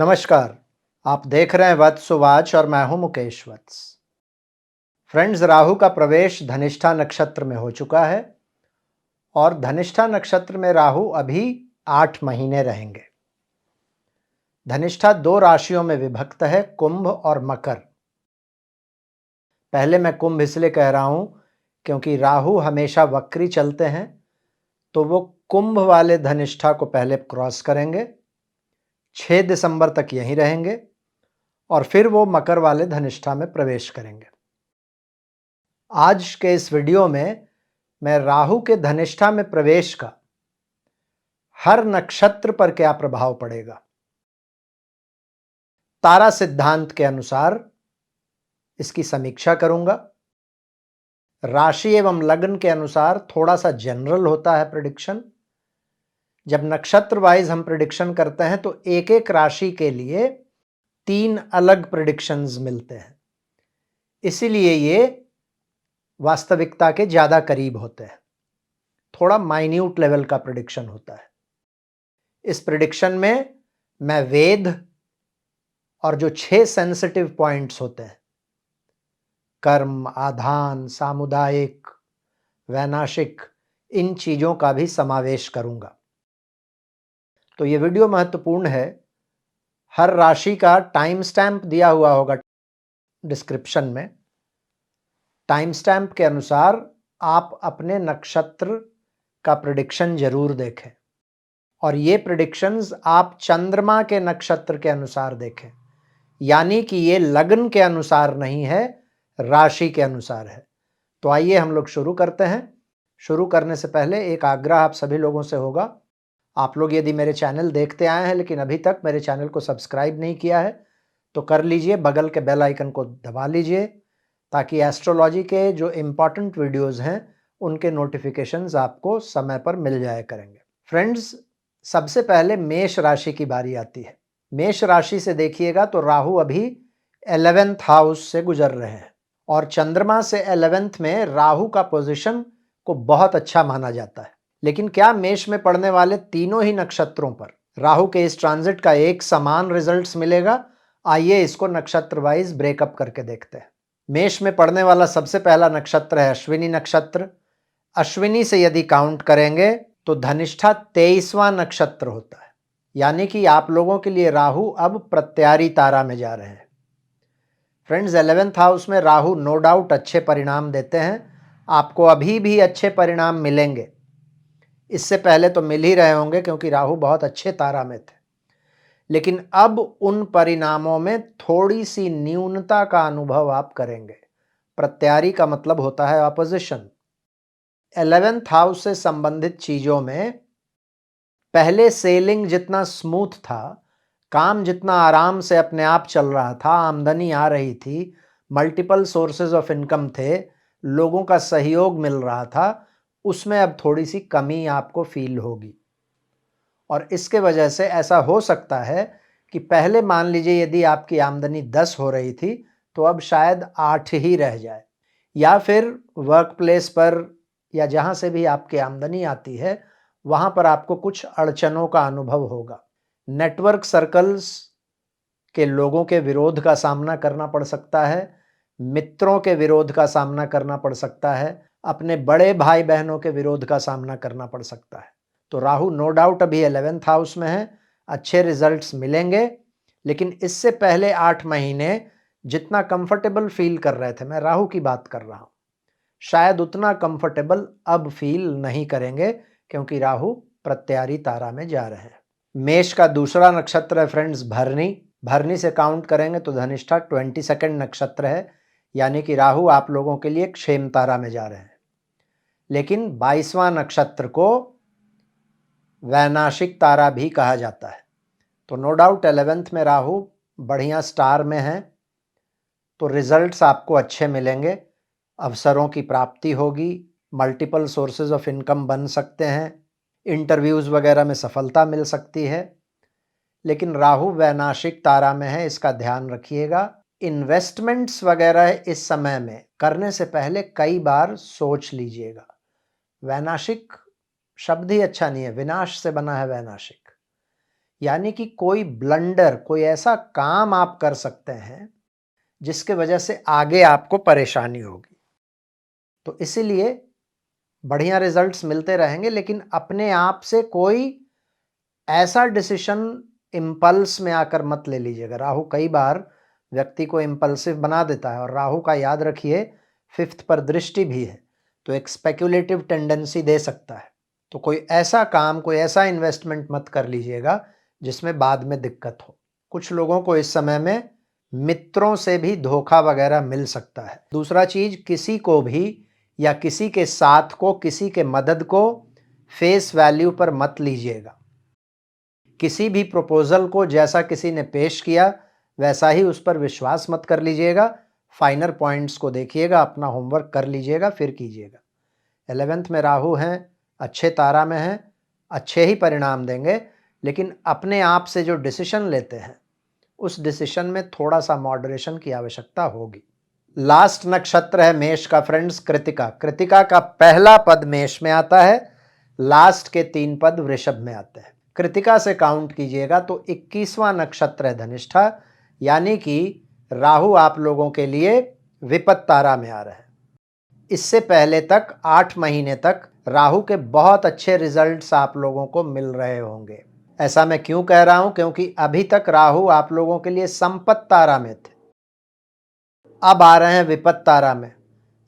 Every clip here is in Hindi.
नमस्कार। आप देख रहे हैं वत्स सुवाच और मैं हूं मुकेश वत्स। फ्रेंड्स, राहु का प्रवेश धनिष्ठा नक्षत्र में हो चुका है और धनिष्ठा नक्षत्र में राहु अभी 8 महीने रहेंगे। धनिष्ठा 2 राशियों में विभक्त है, कुंभ और मकर। पहले मैं कुंभ इसलिए कह रहा हूं क्योंकि राहु हमेशा वक्री चलते हैं, तो वो कुंभ वाले धनिष्ठा को पहले क्रॉस करेंगे, 6 दिसंबर तक यहीं रहेंगे और फिर वो मकर वाले धनिष्ठा में प्रवेश करेंगे। आज के इस वीडियो में मैं राहु के धनिष्ठा में प्रवेश का हर नक्षत्र पर क्या प्रभाव पड़ेगा, तारा सिद्धांत के अनुसार इसकी समीक्षा करूंगा। राशि एवं लग्न के अनुसार थोड़ा सा जनरल होता है प्रेडिक्शन। जब नक्षत्र वाइज हम प्रेडिक्शन करते हैं तो एक एक राशि के लिए 3 अलग प्रेडिक्शंस मिलते हैं, इसीलिए ये वास्तविकता के ज्यादा करीब होते हैं। थोड़ा माइन्यूट लेवल का प्रेडिक्शन होता है। इस प्रेडिक्शन में मैं वेद और जो 6 सेंसिटिव पॉइंट्स होते हैं, कर्म, आधान, सामुदायिक, वैनाशिक, इन चीजों का भी समावेश करूंगा। तो ये वीडियो महत्वपूर्ण है। हर राशि का टाइम स्टैंप दिया हुआ होगा डिस्क्रिप्शन में। टाइम स्टैंप के अनुसार आप अपने नक्षत्र का प्रेडिक्शन जरूर देखें और ये प्रेडिक्शंस आप चंद्रमा के नक्षत्र के अनुसार देखें, यानी कि ये लग्न के अनुसार नहीं है, राशि के अनुसार है। तो आइए हम लोग शुरू करते हैं। शुरू करने से पहले एक आग्रह आप सभी लोगों से होगा। आप लोग यदि मेरे चैनल देखते आए हैं लेकिन अभी तक मेरे चैनल को सब्सक्राइब नहीं किया है तो कर लीजिए, बगल के बेल आइकन को दबा लीजिए ताकि एस्ट्रोलॉजी के जो इम्पॉर्टेंट वीडियोज़ हैं उनके नोटिफिकेशंस आपको समय पर मिल जाया करेंगे। फ्रेंड्स, सबसे पहले मेष राशि की बारी आती है। मेष राशि से देखिएगा तो राहु अभी 11th हाउस से गुजर रहे हैं और चंद्रमा से 11th में राहु का पोजीशन को बहुत अच्छा माना जाता है। लेकिन क्या मेष में पड़ने वाले तीनों ही नक्षत्रों पर राहु के इस ट्रांजिट का एक समान रिजल्ट्स मिलेगा? आइए इसको नक्षत्र वाइज ब्रेकअप करके देखते हैं। मेष में पड़ने वाला सबसे पहला नक्षत्र है अश्विनी नक्षत्र। अश्विनी से यदि काउंट करेंगे तो धनिष्ठा 23वां नक्षत्र होता है, यानी कि आप लोगों के लिए राहु अब प्रत्यारी तारा में जा रहे हैं। फ्रेंड्स, 11th हाउस में राहु नो डाउट अच्छे परिणाम देते हैं। आपको अभी भी अच्छे परिणाम मिलेंगे, इससे पहले तो मिल ही रहे होंगे क्योंकि राहु बहुत अच्छे तारा में थे। लेकिन अब उन परिणामों में थोड़ी सी न्यूनता का अनुभव आप करेंगे। प्रत्यारी का मतलब होता है ऑपोजिशन। 11th हाउस से संबंधित चीजों में पहले सेलिंग जितना स्मूथ था, काम जितना आराम से अपने आप चल रहा था, आमदनी आ रही थी, मल्टीपल सोर्सेज ऑफ इनकम थे, लोगों का सहयोग मिल रहा था, उसमें अब थोड़ी सी कमी आपको फील होगी। और इसके वजह से ऐसा हो सकता है कि पहले मान लीजिए यदि आपकी आमदनी 10 हो रही थी तो अब शायद 8 ही रह जाए, या फिर वर्क प्लेस पर या जहां से भी आपकी आमदनी आती है वहां पर आपको कुछ अड़चनों का अनुभव होगा। नेटवर्क सर्कल्स के लोगों के विरोध का सामना करना पड़ सकता है, मित्रों के विरोध का सामना करना पड़ सकता है, अपने बड़े भाई बहनों के विरोध का सामना करना पड़ सकता है। तो राहु नो डाउट अभी 11th हाउस में है, अच्छे रिजल्ट्स मिलेंगे, लेकिन इससे पहले 8 महीने जितना कंफर्टेबल फील कर रहे थे, मैं राहु की बात कर रहा हूं, शायद उतना कंफर्टेबल अब फील नहीं करेंगे क्योंकि राहु प्रत्यारी तारा में जा रहे हैं। मेष का दूसरा नक्षत्र है फ्रेंड्स भरनी। भरनी से काउंट करेंगे तो धनिष्ठा 22nd नक्षत्र है, यानी कि राहु आप लोगों के लिए क्षेम तारा में जा रहे हैं। लेकिन 22वां नक्षत्र को वैनाशिक तारा भी कहा जाता है। तो नो डाउट 11th में राहु बढ़िया स्टार में है, तो रिजल्ट्स आपको अच्छे मिलेंगे, अवसरों की प्राप्ति होगी, मल्टीपल सोर्सेज ऑफ इनकम बन सकते हैं, इंटरव्यूज वगैरह में सफलता मिल सकती है। लेकिन राहु वैनाशिक तारा में है, इसका ध्यान रखिएगा। इन्वेस्टमेंट्स वगैरह इस समय में करने से पहले कई बार सोच लीजिएगा। वैनाशिक शब्द ही अच्छा नहीं है, विनाश से बना है वैनाशिक, यानी कि कोई ब्लंडर, कोई ऐसा काम आप कर सकते हैं जिसके वजह से आगे आपको परेशानी होगी। तो इसीलिए बढ़िया रिजल्ट्स मिलते रहेंगे, लेकिन अपने आप से कोई ऐसा डिसीजन इम्पल्स में आकर मत ले लीजिएगा। राहु कई बार व्यक्ति को इम्पल्सिव बना देता है, और राहु का याद रखिए 5th पर दृष्टि भी है, तो एक स्पेक्युलेटिव टेंडेंसी दे सकता है। तो कोई ऐसा काम, कोई ऐसा इन्वेस्टमेंट मत कर लीजिएगा जिसमें बाद में दिक्कत हो। कुछ लोगों को इस समय में मित्रों से भी धोखा वगैरह मिल सकता है। दूसरा चीज, किसी को भी या किसी के साथ को, किसी के मदद को फेस वैल्यू पर मत लीजिएगा। किसी भी प्रपोजल को जैसा किसी ने पेश किया वैसा ही उस पर विश्वास मत कर लीजिएगा। फाइनल पॉइंट्स को देखिएगा, अपना होमवर्क कर लीजिएगा, फिर कीजिएगा। 11th में राहु हैं, अच्छे तारा में हैं, अच्छे ही परिणाम देंगे, लेकिन अपने आप से जो डिसीजन लेते हैं उस डिसीजन में थोड़ा सा मॉडरेशन की आवश्यकता होगी। लास्ट नक्षत्र है मेष का फ्रेंड्स, कृतिका। कृतिका का पहला पद मेष में आता है, लास्ट के 3 पद वृषभ में आते हैं। कृतिका से काउंट कीजिएगा तो 21वां नक्षत्र है धनिष्ठा, यानी कि राहु आप लोगों के लिए विपत्त तारा में आ रहे हैं। इससे पहले तक 8 महीने तक राहु के बहुत अच्छे रिजल्ट्स आप लोगों को मिल रहे होंगे। ऐसा मैं क्यों कह रहा हूं? क्योंकि अभी तक राहु आप लोगों के लिए संपत्त तारा में थे, अब आ रहे हैं विपत्त तारा में।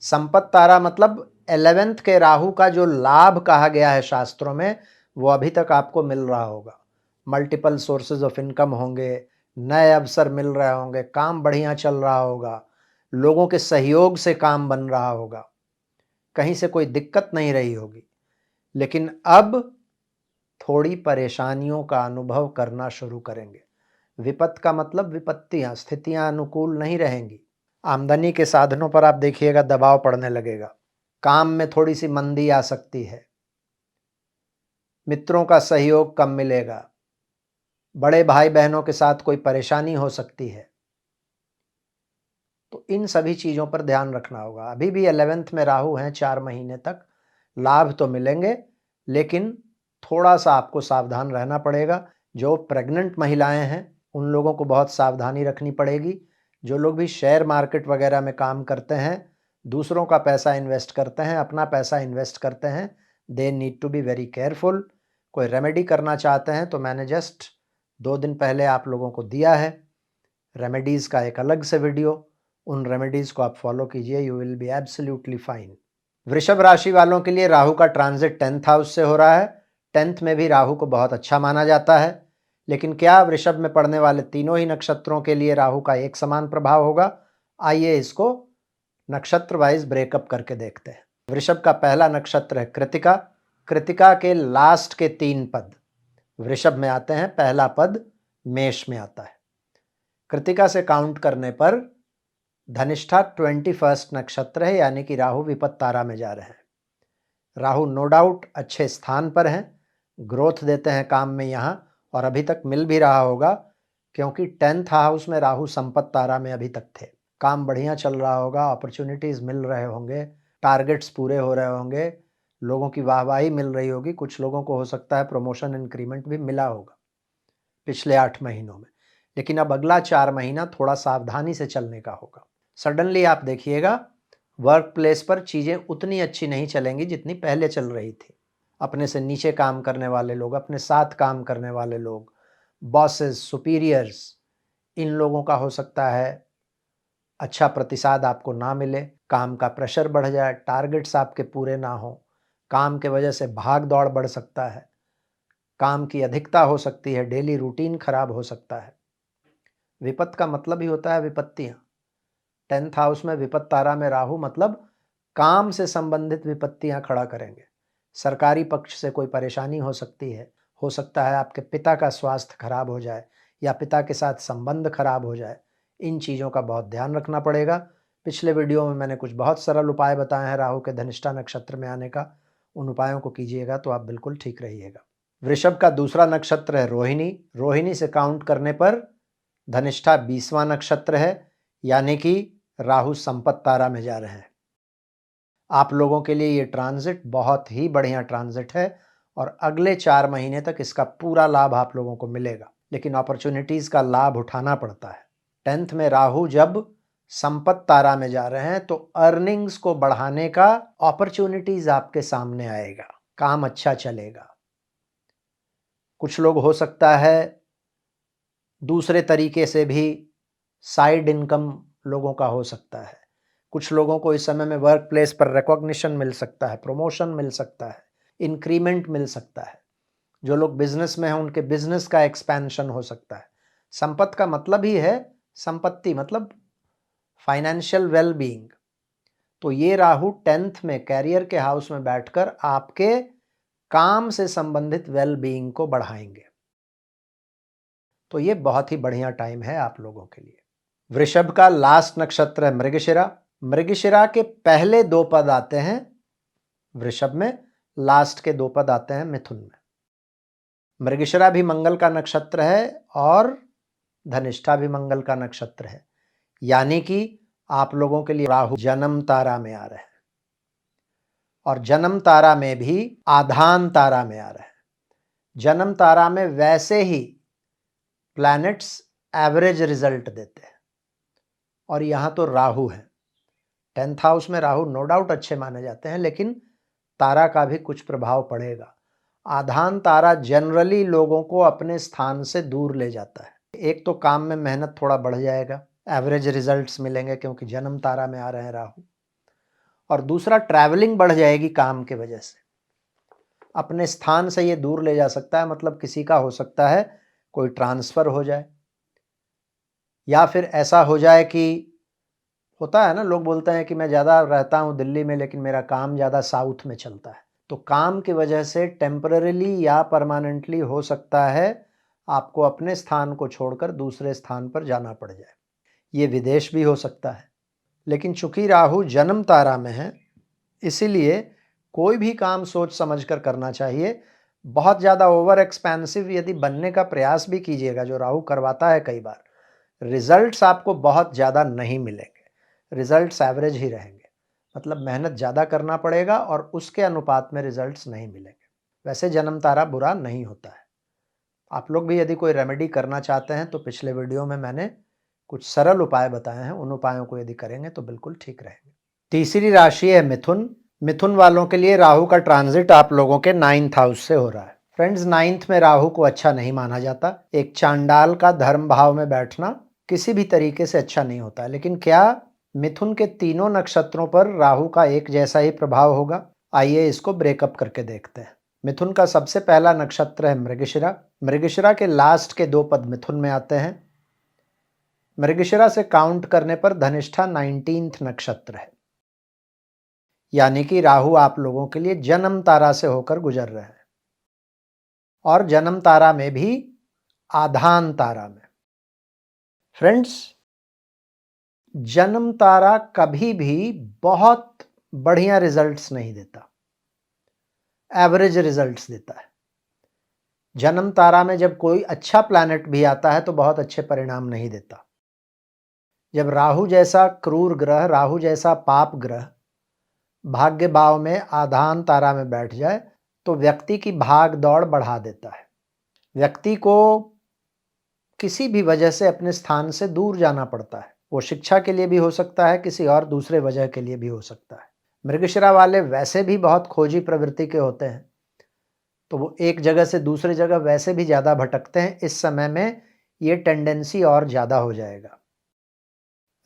संपत्त तारा मतलब 11th के राहु का जो लाभ कहा गया है शास्त्रों में, वो अभी तक आपको मिल रहा होगा। मल्टीपल सोर्सेज ऑफ इनकम होंगे, नए अवसर मिल रहे होंगे, काम बढ़िया चल रहा होगा, लोगों के सहयोग से काम बन रहा होगा, कहीं से कोई दिक्कत नहीं रही होगी। लेकिन अब थोड़ी परेशानियों का अनुभव करना शुरू करेंगे। विपत्त का मतलब विपत्तियां, स्थितियां अनुकूल नहीं रहेंगी। आमदनी के साधनों पर आप देखिएगा दबाव पड़ने लगेगा, काम में थोड़ी सी मंदी आ सकती है, मित्रों का सहयोग कम मिलेगा, बड़े भाई बहनों के साथ कोई परेशानी हो सकती है। तो इन सभी चीज़ों पर ध्यान रखना होगा। अभी भी 11th में राहु हैं, 4 महीने तक लाभ तो मिलेंगे, लेकिन थोड़ा सा आपको सावधान रहना पड़ेगा। जो प्रेग्नेंट महिलाएं हैं उन लोगों को बहुत सावधानी रखनी पड़ेगी। जो लोग भी शेयर मार्केट वगैरह में काम करते हैं, दूसरों का पैसा इन्वेस्ट करते हैं, अपना पैसा इन्वेस्ट करते हैं, they need to be very careful. कोई रेमेडी करना चाहते हैं तो मैंने जस्ट 2 दिन पहले आप लोगों को दिया है रेमेडीज़ का एक अलग से वीडियो, उन रेमेडीज़ को आप फॉलो कीजिए, you will be absolutely fine. वृषभ राशि वालों के लिए राहु का ट्रांजिट 10th हाउस से हो रहा है। 10th में भी राहु को बहुत अच्छा माना जाता है, लेकिन क्या वृषभ में पड़ने वाले तीनों ही नक्षत्रों के लिए राहु का एक समान प्रभाव होगा? आइए इसको नक्षत्र वाइज ब्रेकअप करके देखते हैं। वृषभ का पहला नक्षत्र है कृतिका। कृतिका के लास्ट के 3 पद वृषभ में आते हैं, पहला पद मेष में आता है। कृतिका से काउंट करने पर धनिष्ठा 21st नक्षत्र है, यानी कि राहु विपत्त तारा में जा रहे हैं। राहु नो डाउट अच्छे स्थान पर हैं, ग्रोथ देते हैं काम में यहाँ, और अभी तक मिल भी रहा होगा, क्योंकि 10th हाउस में राहु संपत्त तारा में अभी तक थे। काम बढ़िया चल रहा होगा, अपॉर्चुनिटीज़ मिल रहे होंगे, टारगेट्स पूरे हो रहे होंगे, लोगों की वाहवाही मिल रही होगी। कुछ लोगों को हो सकता है प्रमोशन इंक्रीमेंट भी मिला होगा पिछले 8 महीनों में। लेकिन अब अगला 4 महीना थोड़ा सावधानी से चलने का होगा। सडनली आप देखिएगा वर्क प्लेस पर चीज़ें उतनी अच्छी नहीं चलेंगी जितनी पहले चल रही थी। अपने से नीचे काम करने वाले लोग, अपने साथ काम करने वाले लोग, बॉसेस, सुपीरियर्स, इन लोगों का हो सकता है अच्छा प्रतिसाद आपको ना मिले, काम का प्रेशर बढ़ जाए, टारगेट्स आपके पूरे ना हो, काम के वजह से भाग दौड़ बढ़ सकता है, काम की अधिकता हो सकती है, डेली रूटीन खराब हो सकता है। विपत्त का मतलब ही होता है विपत्तियां। 10th हाउस में विपत्त तारा में राहु मतलब काम से संबंधित विपत्तियां खड़ा करेंगे। सरकारी पक्ष से कोई परेशानी हो सकती है, हो सकता है आपके पिता का स्वास्थ्य खराब हो जाए या पिता के साथ संबंध खराब हो जाए। इन चीज़ों का बहुत ध्यान रखना पड़ेगा। पिछले वीडियो में मैंने कुछ बहुत सरल उपाय बताए हैं राहु के धनिष्ठा नक्षत्र में आने का, उन उपायों को कीजिएगा तो आप बिल्कुल ठीक रहिएगा। वृषभ का दूसरा नक्षत्र है रोहिणी। रोहिणी से काउंट करने पर धनिष्ठा 20वां नक्षत्र है, यानी कि राहु संपत्त तारा में जा रहे हैं। आप लोगों के लिए ये ट्रांजिट बहुत ही बढ़िया ट्रांजिट है, और अगले 4 महीने तक इसका पूरा लाभ आप लोगों को मिलेगा, लेकिन अपॉर्चुनिटीज़ का लाभ उठाना पड़ता है। 10th में राहु जब संपत्ति तारा में जा रहे हैं तो अर्निंग्स को बढ़ाने का अपॉर्चुनिटीज़ आपके सामने आएगा, काम अच्छा चलेगा। कुछ लोग हो सकता है दूसरे तरीके से भी साइड इनकम लोगों का हो सकता है। कुछ लोगों को इस समय में वर्क प्लेस पर रिकॉग्निशन मिल सकता है, प्रमोशन मिल सकता है, इंक्रीमेंट मिल सकता है। जो लोग बिजनेस में हैं उनके बिजनेस का एक्सपेंशन हो सकता है। संपत्ति का मतलब ही है, संपत्ति मतलब फाइनेंशियल वेल बीइंग। तो ये राहु 10th में कैरियर के हाउस में बैठकर आपके काम से संबंधित वेल बीइंग को बढ़ाएंगे। तो ये बहुत ही बढ़िया टाइम है आप लोगों के लिए। वृषभ का लास्ट नक्षत्र है मृगशिरा। मृगशिरा के पहले 2 पद आते हैं वृषभ में, लास्ट के 2 पद आते हैं मिथुन में। मृगशिरा भी मंगल का नक्षत्र है और धनिष्ठा भी मंगल का नक्षत्र है, यानी कि आप लोगों के लिए राहु जन्म तारा में आ रहे हैं और जन्म तारा में भी आधान तारा में आ रहे हैं। जन्म तारा में वैसे ही प्लैनेट्स एवरेज रिजल्ट देते हैं और यहां तो राहु है। 10th हाउस में राहु नो डाउट अच्छे माने जाते हैं, लेकिन तारा का भी कुछ प्रभाव पड़ेगा। आधान तारा जनरली लोगों को अपने स्थान से दूर ले जाता है। एक तो काम में मेहनत थोड़ा बढ़ जाएगा, एवरेज रिजल्ट्स मिलेंगे क्योंकि जन्म तारा में आ रहे हैं राहु, और दूसरा ट्रैवलिंग बढ़ जाएगी काम के वजह से। अपने स्थान से ये दूर ले जा सकता है, मतलब किसी का हो सकता है कोई ट्रांसफर हो जाए, या फिर ऐसा हो जाए कि होता है ना, लोग बोलते हैं कि मैं ज़्यादा रहता हूँ दिल्ली में लेकिन मेरा काम ज़्यादा साउथ में चलता है। तो काम की वजह से टेम्पररीली या परमानेंटली हो सकता है आपको अपने स्थान को छोड़कर दूसरे स्थान पर जाना पड़ जाए। ये विदेश भी हो सकता है। लेकिन चूंकि राहु जन्म तारा में है, इसीलिए कोई भी काम सोच समझकर करना चाहिए। बहुत ज़्यादा ओवर एक्सपेंसिव यदि बनने का प्रयास भी कीजिएगा, जो राहु करवाता है कई बार, रिजल्ट्स आपको बहुत ज़्यादा नहीं मिलेंगे, रिजल्ट्स एवरेज ही रहेंगे। मतलब मेहनत ज़्यादा करना पड़ेगा और उसके अनुपात में रिजल्ट्स नहीं मिलेंगे। वैसे जन्म तारा बुरा नहीं होता है। आप लोग भी यदि कोई रेमेडी करना चाहते हैं तो पिछले वीडियो में मैंने कुछ सरल उपाय बताए हैं, उन उपायों को यदि करेंगे तो बिल्कुल ठीक रहेंगे। तीसरी राशि है मिथुन। मिथुन वालों के लिए राहु का ट्रांजिट आप लोगों के 9th हाउस से हो रहा है। फ्रेंड्स, 9th में राहु को अच्छा नहीं माना जाता। एक चांडाल का धर्म भाव में बैठना किसी भी तरीके से अच्छा नहीं होता है। लेकिन क्या मिथुन के तीनों नक्षत्रों पर राहु का एक जैसा ही प्रभाव होगा? आइए इसको ब्रेकअप करके देखते हैं। मिथुन का सबसे पहला नक्षत्र है मृगशिरा। मृगशिरा के लास्ट के 2 पद मिथुन में आते हैं। मृगशिरा से काउंट करने पर धनिष्ठा 19th नक्षत्र है, यानी कि राहु आप लोगों के लिए जन्म तारा से होकर गुजर रहे हैं और जन्म तारा में भी आधान तारा में। फ्रेंड्स, जन्म तारा कभी भी बहुत बढ़िया रिजल्ट्स नहीं देता, एवरेज रिजल्ट्स देता है। जन्म तारा में जब कोई अच्छा प्लैनेट भी आता है तो बहुत अच्छे परिणाम नहीं देता। जब राहु जैसा क्रूर ग्रह, राहु जैसा पाप ग्रह भाग्य भाव में आधान तारा में बैठ जाए तो व्यक्ति की भाग दौड़ बढ़ा देता है। व्यक्ति को किसी भी वजह से अपने स्थान से दूर जाना पड़ता है। वो शिक्षा के लिए भी हो सकता है, किसी और दूसरे वजह के लिए भी हो सकता है। मृगशिरा वाले वैसे भी बहुत खोजी प्रवृत्ति के होते हैं, तो वो एक जगह से दूसरी जगह वैसे भी ज़्यादा भटकते हैं। इस समय में ये टेंडेंसी और ज़्यादा हो जाएगा।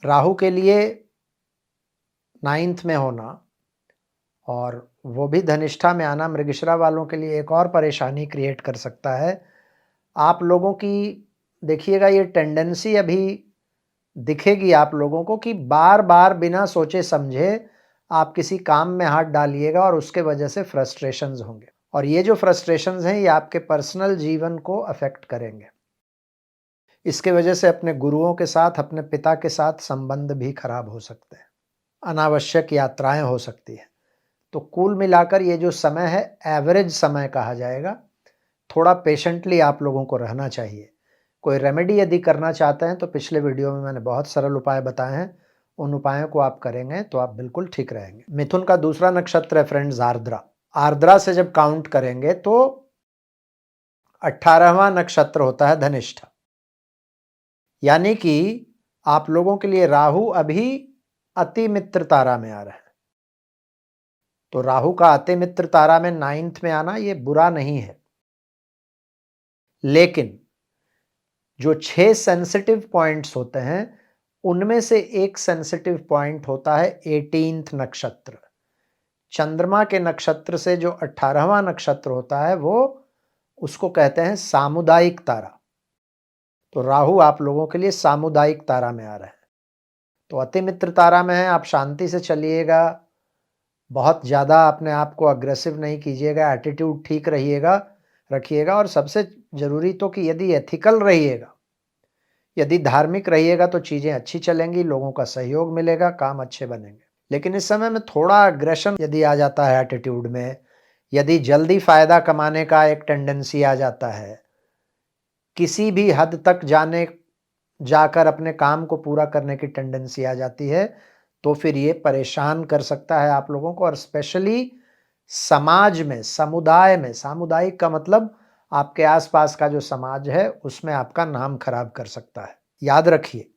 राहु के लिए 9th में होना और वो भी धनिष्ठा में आना मृगशिरा वालों के लिए एक और परेशानी क्रिएट कर सकता है। आप लोगों की देखिएगा ये टेंडेंसी अभी दिखेगी आप लोगों को कि बार बार बिना सोचे समझे आप किसी काम में हाथ डालिएगा और उसके वजह से फ्रस्ट्रेशंस होंगे, और ये जो फ्रस्ट्रेशंस हैं ये आपके पर्सनल जीवन को अफेक्ट करेंगे। इसके वजह से अपने गुरुओं के साथ, अपने पिता के साथ संबंध भी खराब हो सकते हैं, अनावश्यक यात्राएं हो सकती है। तो कुल मिलाकर ये जो समय है एवरेज समय कहा जाएगा। थोड़ा पेशेंटली आप लोगों को रहना चाहिए। कोई रेमेडी यदि करना चाहते हैं तो पिछले वीडियो में मैंने बहुत सरल उपाय बताए हैं, उन उपायों को आप करेंगे तो आप बिल्कुल ठीक रहेंगे। मिथुन का दूसरा नक्षत्र है फ्रेंड्स आर्द्रा। आर्द्रा से जब काउंट करेंगे तो 18वां नक्षत्र होता है धनिष्ठा। यानी कि आप लोगों के लिए राहु अभी अति मित्र तारा में आ रहा है। तो राहु का अति मित्र तारा में 9th में आना ये बुरा नहीं है, लेकिन जो 6 सेंसिटिव पॉइंट्स होते हैं उनमें से एक सेंसिटिव पॉइंट होता है 18th नक्षत्र। चंद्रमा के नक्षत्र से जो 18वां नक्षत्र होता है वो उसको कहते हैं सामुदायिक तारा। तो राहु आप लोगों के लिए सामुदायिक तारा में आ रहा है। तो अति मित्र तारा में है, आप शांति से चलिएगा, बहुत ज़्यादा अपने आप को अग्रेसिव नहीं कीजिएगा, एटीट्यूड ठीक रखिएगा और सबसे ज़रूरी तो कि यदि एथिकल रहिएगा, यदि धार्मिक रहिएगा तो चीज़ें अच्छी चलेंगी, लोगों का सहयोग मिलेगा, काम अच्छे बनेंगे। लेकिन इस समय में थोड़ा अग्रेशन यदि आ जाता है एटीट्यूड में, यदि जल्दी फ़ायदा कमाने का एक टेंडेंसी आ जाता है, किसी भी हद तक जाकर अपने काम को पूरा करने की टेंडेंसी आ जाती है, तो फिर ये परेशान कर सकता है आप लोगों को और स्पेशली समाज में, समुदाय में, सामुदायिक का मतलब आपके आसपास का जो समाज है उसमें आपका नाम खराब कर सकता है। याद रखिए,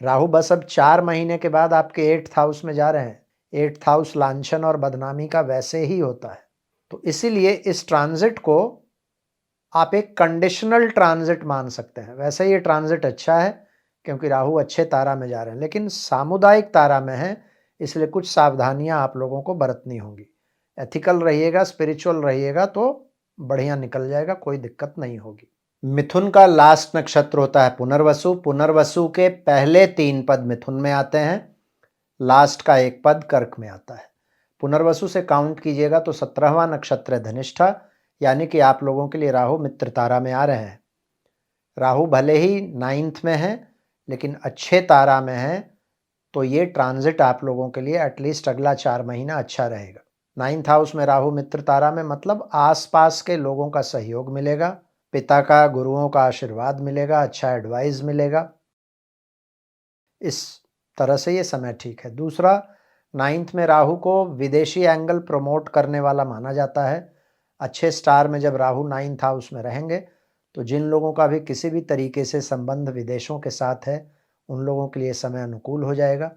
राहु बस अब 4 महीने के बाद आपके 8th हाउस में जा रहे हैं। 8th हाउस लांछन और बदनामी का वैसे ही होता है। तो इसीलिए इस ट्रांजिट को आप एक कंडीशनल ट्रांजिट मान सकते हैं। वैसे ये ट्रांजिट अच्छा है क्योंकि राहु अच्छे तारा में जा रहे हैं, लेकिन सामुदायिक तारा में है, इसलिए कुछ सावधानियां आप लोगों को बरतनी होंगी। एथिकल रहिएगा, स्पिरिचुअल रहिएगा तो बढ़िया निकल जाएगा, कोई दिक्कत नहीं होगी। मिथुन का लास्ट नक्षत्र होता है पुनर्वसु। पुनर्वसु के पहले 3 पद मिथुन में आते हैं, लास्ट का 1 पद कर्क में आता है। पुनर्वसु से काउंट कीजिएगा तो 17वां नक्षत्र है धनिष्ठा, यानी कि आप लोगों के लिए राहु मित्र तारा में आ रहे हैं। राहु भले ही 9th में है लेकिन अच्छे तारा में है, तो ये ट्रांजिट आप लोगों के लिए एटलीस्ट अगला 4 महीना अच्छा रहेगा। 9th हाउस में राहु मित्र तारा में मतलब आसपास के लोगों का सहयोग मिलेगा, पिता का, गुरुओं का आशीर्वाद मिलेगा, अच्छा एडवाइस मिलेगा। इस तरह से ये समय ठीक है। दूसरा, 9th में राहु को विदेशी एंगल प्रमोट करने वाला माना जाता है। अच्छे स्टार में जब राहु 9th हाउस में रहेंगे तो जिन लोगों का भी किसी भी तरीके से संबंध विदेशों के साथ है उन लोगों के लिए समय अनुकूल हो जाएगा।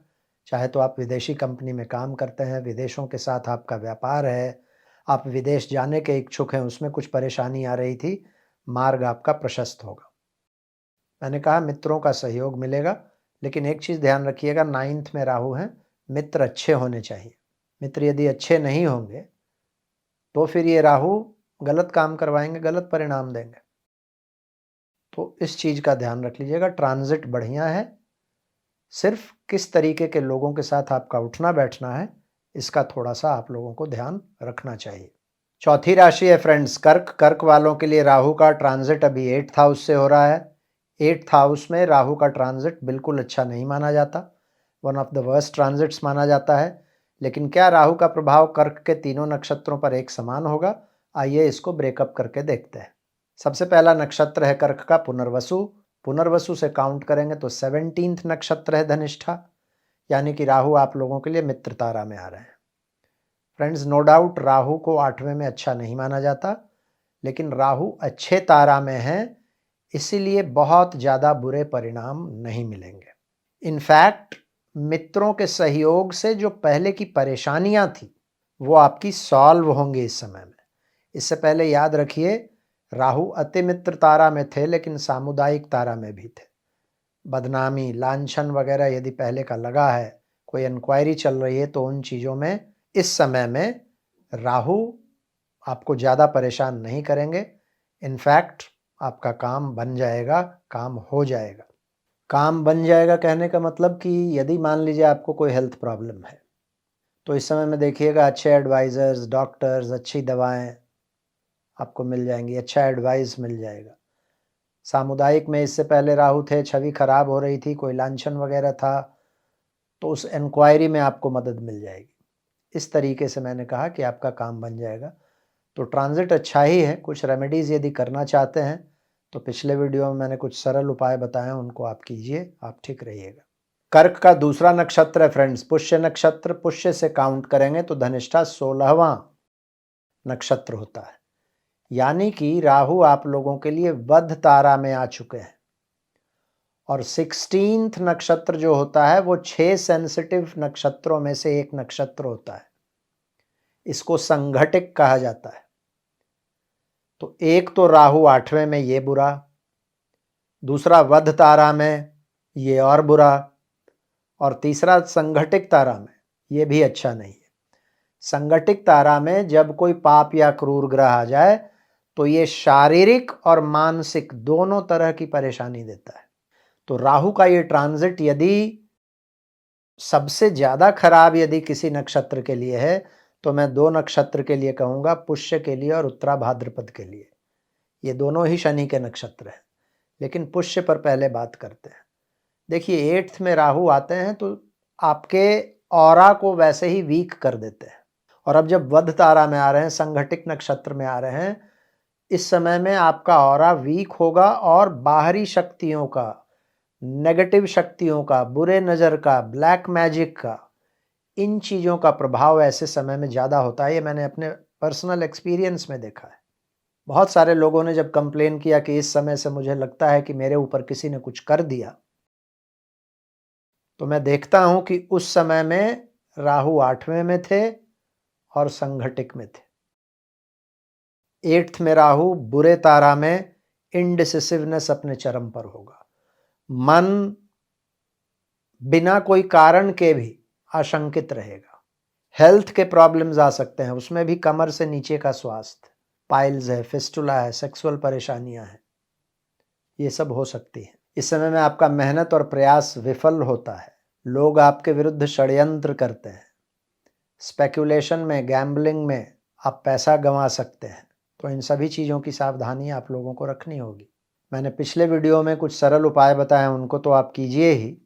चाहे तो आप विदेशी कंपनी में काम करते हैं, विदेशों के साथ आपका व्यापार है, आप विदेश जाने के इच्छुक हैं, उसमें कुछ परेशानी आ रही थी, मार्ग आपका प्रशस्त होगा। मैंने कहा मित्रों का सहयोग मिलेगा, लेकिन एक चीज़ ध्यान रखिएगा, 9th में राहु हैं, मित्र अच्छे होने चाहिए। मित्र यदि अच्छे नहीं होंगे तो फिर ये राहु गलत काम करवाएंगे, गलत परिणाम देंगे। तो इस चीज़ का ध्यान रख लीजिएगा। ट्रांजिट बढ़िया है, सिर्फ किस तरीके के लोगों के साथ आपका उठना बैठना है इसका थोड़ा सा आप लोगों को ध्यान रखना चाहिए। चौथी राशि है फ्रेंड्स कर्क। कर्क वालों के लिए राहु का ट्रांजिट अभी 8th हाउस से हो रहा है। 8th हाउस में राहु का ट्रांजिट बिल्कुल अच्छा नहीं माना जाता, one of the worst transits माना जाता है। लेकिन क्या राहु का प्रभाव कर्क के तीनों नक्षत्रों पर एक समान होगा? आइए इसको ब्रेकअप करके देखते हैं। सबसे पहला नक्षत्र है कर्क का पुनर्वसु। पुनर्वसु से काउंट करेंगे तो 17th नक्षत्र है धनिष्ठा, यानी कि राहु आप लोगों के लिए मित्र तारा में आ रहे हैं। फ्रेंड्स, नो डाउट राहु को 8वें में अच्छा नहीं माना जाता, लेकिन राहु अच्छे तारा में है, इसीलिए बहुत ज़्यादा बुरे परिणाम नहीं मिलेंगे। इनफैक्ट मित्रों के सहयोग से जो पहले की परेशानियां थी वो आपकी सॉल्व होंगी इस समय में। इससे पहले याद रखिए, राहु अति मित्र तारा में थे लेकिन सामुदायिक तारा में भी थे। बदनामी, लांछन वगैरह यदि पहले का लगा है, कोई इंक्वायरी चल रही है, तो उन चीज़ों में इस समय में राहु आपको ज़्यादा परेशान नहीं करेंगे। इनफैक्ट आपका काम बन जाएगा, काम हो जाएगा। काम बन जाएगा कहने का मतलब कि यदि मान लीजिए आपको कोई हेल्थ प्रॉब्लम है तो इस समय में देखिएगा अच्छे एडवाइज़र्स, डॉक्टर्स, अच्छी दवाएं आपको मिल जाएंगी, अच्छा एडवाइस मिल जाएगा। सामुदायिक में इससे पहले राहु थे, छवि खराब हो रही थी, कोई लांछन वगैरह था, तो उस इंक्वायरी में आपको मदद मिल जाएगी। इस तरीके से मैंने कहा कि आपका काम बन जाएगा। तो ट्रांजिट अच्छा ही है। कुछ रेमेडीज़ यदि करना चाहते हैं तो पिछले वीडियो में मैंने कुछ सरल उपाय बताए, उनको आप कीजिए, आप ठीक रहिएगा। कर्क का दूसरा नक्षत्र है फ्रेंड्स पुष्य नक्षत्र। पुष्य से काउंट करेंगे तो धनिष्ठा 16वां नक्षत्र होता है, यानी कि राहु आप लोगों के लिए वध तारा में आ चुके हैं। और 16th नक्षत्र जो होता है वो 6 सेंसिटिव नक्षत्रों में से एक नक्षत्र होता है। इसको संघटिक कहा जाता है। तो एक तो राहु 8वें में, ये बुरा। दूसरा वध तारा में, ये और बुरा। और तीसरा संघटिक तारा में, ये भी अच्छा नहीं है। संघटिक तारा में जब कोई पाप या क्रूर ग्रह आ जाए तो ये शारीरिक और मानसिक दोनों तरह की परेशानी देता है। तो राहु का ये ट्रांजिट यदि सबसे ज्यादा खराब यदि किसी नक्षत्र के लिए है तो मैं 2 नक्षत्र के लिए कहूंगा, पुष्य के लिए और उत्तरा भाद्रपद के लिए। ये दोनों ही शनि के नक्षत्र हैं, लेकिन पुष्य पर पहले बात करते हैं। देखिए 8th में राहु आते हैं तो आपके ऑरा को वैसे ही वीक कर देते हैं। और अब जब वध तारा में आ रहे हैं, संघटिक नक्षत्र में आ रहे हैं, इस समय में आपका ऑरा वीक होगा और बाहरी शक्तियों का, नेगेटिव शक्तियों का, बुरे नज़र का, ब्लैक मैजिक का, इन चीज़ों का प्रभाव ऐसे समय में ज़्यादा होता है। ये मैंने अपने पर्सनल एक्सपीरियंस में देखा है। बहुत सारे लोगों ने जब कंप्लेन किया कि इस समय से मुझे लगता है कि मेरे ऊपर किसी ने कुछ कर दिया, तो मैं देखता हूं कि उस समय में राहु 8वें में थे और संघटिक में थे। 8th में राहु बुरे तारा में इनडिसिसिवनेस अपने चरम पर होगा। मन बिना कोई कारण के भी आशंकित रहेगा। हेल्थ के प्रॉब्लम्स आ सकते हैं, उसमें भी कमर से नीचे का स्वास्थ्य, पाइल्स है, फिस्टुला है, सेक्सुअल परेशानियां हैं, ये सब हो सकती है। इस समय में आपका मेहनत और प्रयास विफल होता है। लोग आपके विरुद्ध षड्यंत्र करते हैं। स्पेक्युलेशन में, गैम्बलिंग में आप पैसा गंवा सकते हैं। तो इन सभी चीज़ों की सावधानी आप लोगों को रखनी होगी। मैंने पिछले वीडियो में कुछ सरल उपाय बताए, उनको तो आप कीजिए ही,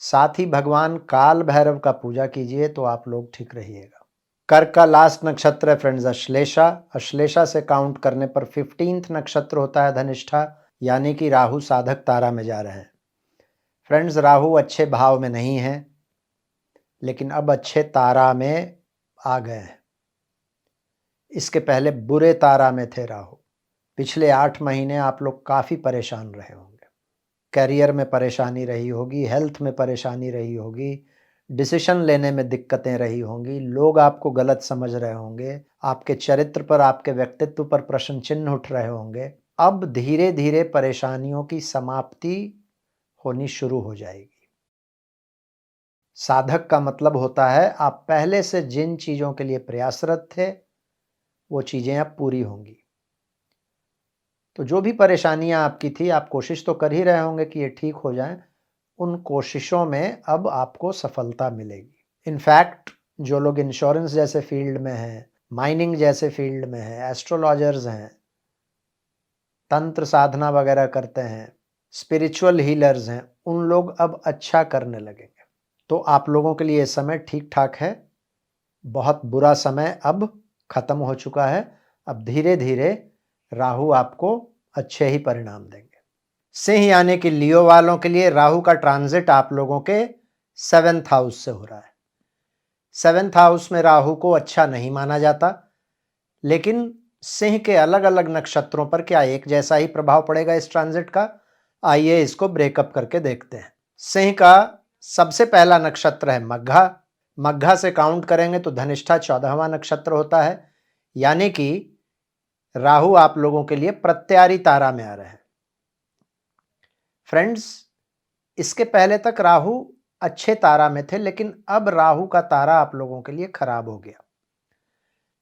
साथ ही भगवान काल भैरव का पूजा कीजिए तो आप लोग ठीक रहिएगा। कर्क का लास्ट नक्षत्र है फ्रेंड्स अश्लेषा। अश्लेषा से काउंट करने पर 15th नक्षत्र होता है धनिष्ठा, यानी कि राहु साधक तारा में जा रहे हैं। फ्रेंड्स राहु अच्छे भाव में नहीं है, लेकिन अब अच्छे तारा में आ गए हैं। इसके पहले बुरे तारा में थे राहु। पिछले 8 महीने आप लोग काफ़ी परेशान रहे होंगे। करियर में परेशानी रही होगी, हेल्थ में परेशानी रही होगी, डिसीजन लेने में दिक्कतें रही होंगी, लोग आपको गलत समझ रहे होंगे, आपके चरित्र पर, आपके व्यक्तित्व पर प्रश्न चिन्ह उठ रहे होंगे। अब धीरे धीरे परेशानियों की समाप्ति होनी शुरू हो जाएगी। साधक का मतलब होता है आप पहले से जिन चीज़ों के लिए प्रयासरत थे वो चीज़ें अब पूरी होंगी। तो जो भी परेशानियां आपकी थी, आप कोशिश तो कर ही रहे होंगे कि ये ठीक हो जाएं। उन कोशिशों में अब आपको सफलता मिलेगी। इनफैक्ट जो लोग इंश्योरेंस जैसे फील्ड में हैं, माइनिंग जैसे फील्ड में हैं, एस्ट्रोलॉजर्स हैं, तंत्र साधना वगैरह करते हैं, स्पिरिचुअल हीलर्स हैं, उन लोग अब अच्छा करने लगेंगे। तो आप लोगों के लिए समय ठीक ठाक है। बहुत बुरा समय अब खत्म हो चुका है। अब धीरे धीरे राहु आपको अच्छे ही परिणाम देंगे। सिंह यानी कि लियो वालों के लिए राहु का ट्रांजिट आप लोगों के 7th हाउस से हो रहा है। 7th हाउस में राहु को अच्छा नहीं माना जाता, लेकिन सिंह के अलग अलग नक्षत्रों पर क्या एक जैसा ही प्रभाव पड़ेगा इस ट्रांजिट का? आइए इसको ब्रेकअप करके देखते हैं। सिंह का सबसे पहला नक्षत्र है मघा। मघा से काउंट करेंगे तो धनिष्ठा 14वां नक्षत्र होता है, यानी कि राहु आप लोगों के लिए प्रत्यारी तारा में आ रहे हैं। फ्रेंड्स इसके पहले तक राहु अच्छे तारा में थे, लेकिन अब राहु का तारा आप लोगों के लिए खराब हो गया।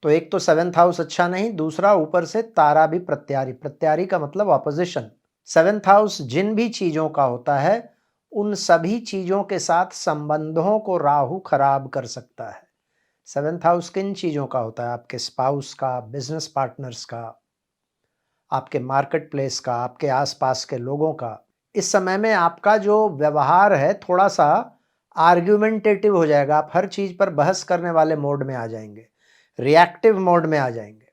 तो एक तो 7th हाउस अच्छा नहीं, दूसरा ऊपर से तारा भी प्रत्यारी। प्रत्यारी का मतलब ऑपोजिशन। 7th हाउस जिन भी चीजों का होता है उन सभी चीजों के साथ संबंधों को राहु खराब कर सकता है। 7th हाउस किन चीजों का होता है? आपके स्पाउस का, बिजनेस पार्टनर्स का, आपके मार्केट प्लेस का, आपके आसपास के लोगों का। इस समय में आपका जो व्यवहार है थोड़ा सा आर्ग्यूमेंटेटिव हो जाएगा। आप हर चीज पर बहस करने वाले मोड में आ जाएंगे, रिएक्टिव मोड में आ जाएंगे,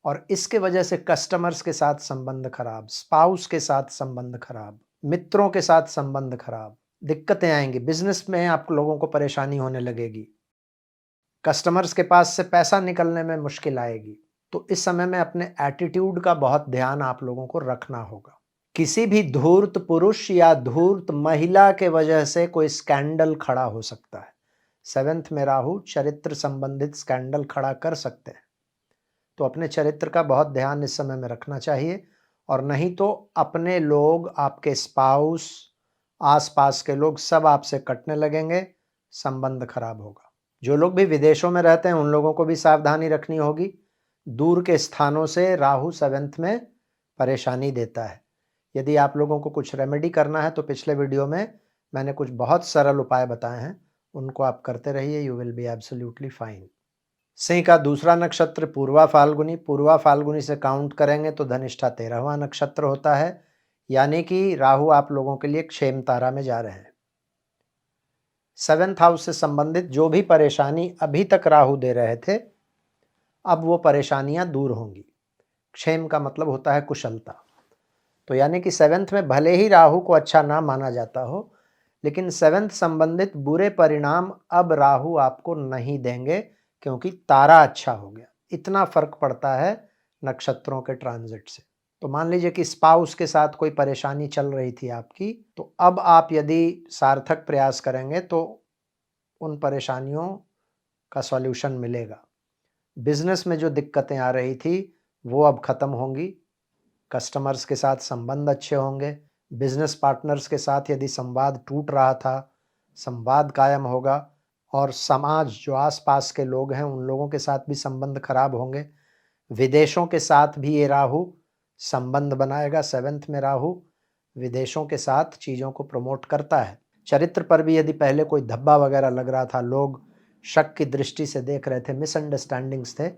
और इसके वजह से कस्टमर्स के साथ संबंध खराब, स्पाउस के साथ संबंध खराब, मित्रों के साथ संबंध खराब, दिक्कतें आएंगी। बिजनेस में आप लोगों को परेशानी होने लगेगी। कस्टमर्स के पास से पैसा निकलने में मुश्किल आएगी। तो इस समय में अपने एटीट्यूड का बहुत ध्यान आप लोगों को रखना होगा। किसी भी धूर्त पुरुष या धूर्त महिला के वजह से कोई स्कैंडल खड़ा हो सकता है। 7th में राहु चरित्र संबंधित स्कैंडल खड़ा कर सकते हैं, तो अपने चरित्र का बहुत ध्यान इस समय में रखना चाहिए, और नहीं तो अपने लोग, आपके स्पाउस, आसपास के लोग सब आपसे कटने लगेंगे, संबंध खराब होगा। जो लोग भी विदेशों में रहते हैं उन लोगों को भी सावधानी रखनी होगी। दूर के स्थानों से राहु 7th में परेशानी देता है। यदि आप लोगों को कुछ रेमेडी करना है तो पिछले वीडियो में मैंने कुछ बहुत सरल उपाय बताए हैं, उनको आप करते रहिए, you will be absolutely fine. Singh का दूसरा नक्षत्र पूर्वा फाल्गुनी। पूर्वा फाल्गुनी से काउंट करेंगे तो धनिष्ठा 13वां नक्षत्र होता है, यानी कि राहु आप लोगों के लिए क्षेम तारा में जा रहे हैं। 7th हाउस से संबंधित जो भी परेशानी अभी तक राहु दे रहे थे, अब वो परेशानियां दूर होंगी। क्षेम का मतलब होता है कुशलता। तो यानी कि 7th में भले ही राहु को अच्छा ना माना जाता हो, लेकिन 7th संबंधित बुरे परिणाम अब राहु आपको नहीं देंगे, क्योंकि तारा अच्छा हो गया। इतना फर्क पड़ता है नक्षत्रों के ट्रांजिट से। तो मान लीजिए कि स्पाउस के साथ कोई परेशानी चल रही थी आपकी, तो अब आप यदि सार्थक प्रयास करेंगे तो उन परेशानियों का सॉल्यूशन मिलेगा। बिजनेस में जो दिक्कतें आ रही थी वो अब खत्म होंगी। कस्टमर्स के साथ संबंध अच्छे होंगे। बिजनेस पार्टनर्स के साथ यदि संवाद टूट रहा था, संवाद कायम होगा, और समाज जो आसपास के लोग हैं उन लोगों के साथ भी संबंध खराब होंगे। विदेशों के साथ भी ये राहु संबंध बनाएगा। 7th में राहु विदेशों के साथ चीज़ों को प्रमोट करता है। चरित्र पर भी यदि पहले कोई धब्बा वगैरह लग रहा था, लोग शक की दृष्टि से देख रहे थे, मिसअंडरस्टैंडिंग्स थे,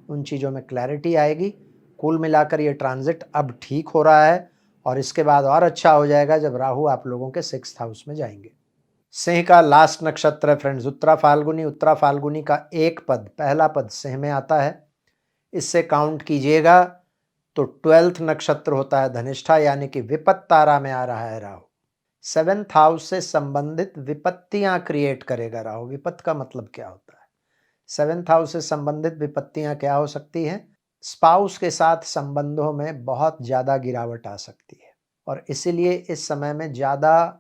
उन चीज़ों में क्लैरिटी आएगी। कुल मिलाकर ये ट्रांजिट अब ठीक हो रहा है, और इसके बाद और अच्छा हो जाएगा जब राहु आप लोगों के 6th हाउस में जाएंगे। सिंह का लास्ट नक्षत्र है फ्रेंड्स उत्तरा फाल्गुनी। उत्तरा फाल्गुनी का एक पद, पहला पद सिंह में आता है। इससे काउंट कीजिएगा तो 12th नक्षत्र होता है धनिष्ठा, यानी कि विपत्त तारा में आ रहा है राहु। 7th हाउस से संबंधित विपत्तियां क्रिएट करेगा राहु। विपत्त का मतलब क्या होता है? 7th हाउस से संबंधित विपत्तियां क्या हो सकती हैं? स्पाउस के साथ संबंधों में बहुत ज़्यादा गिरावट आ सकती है, और इसीलिए इस समय में ज़्यादा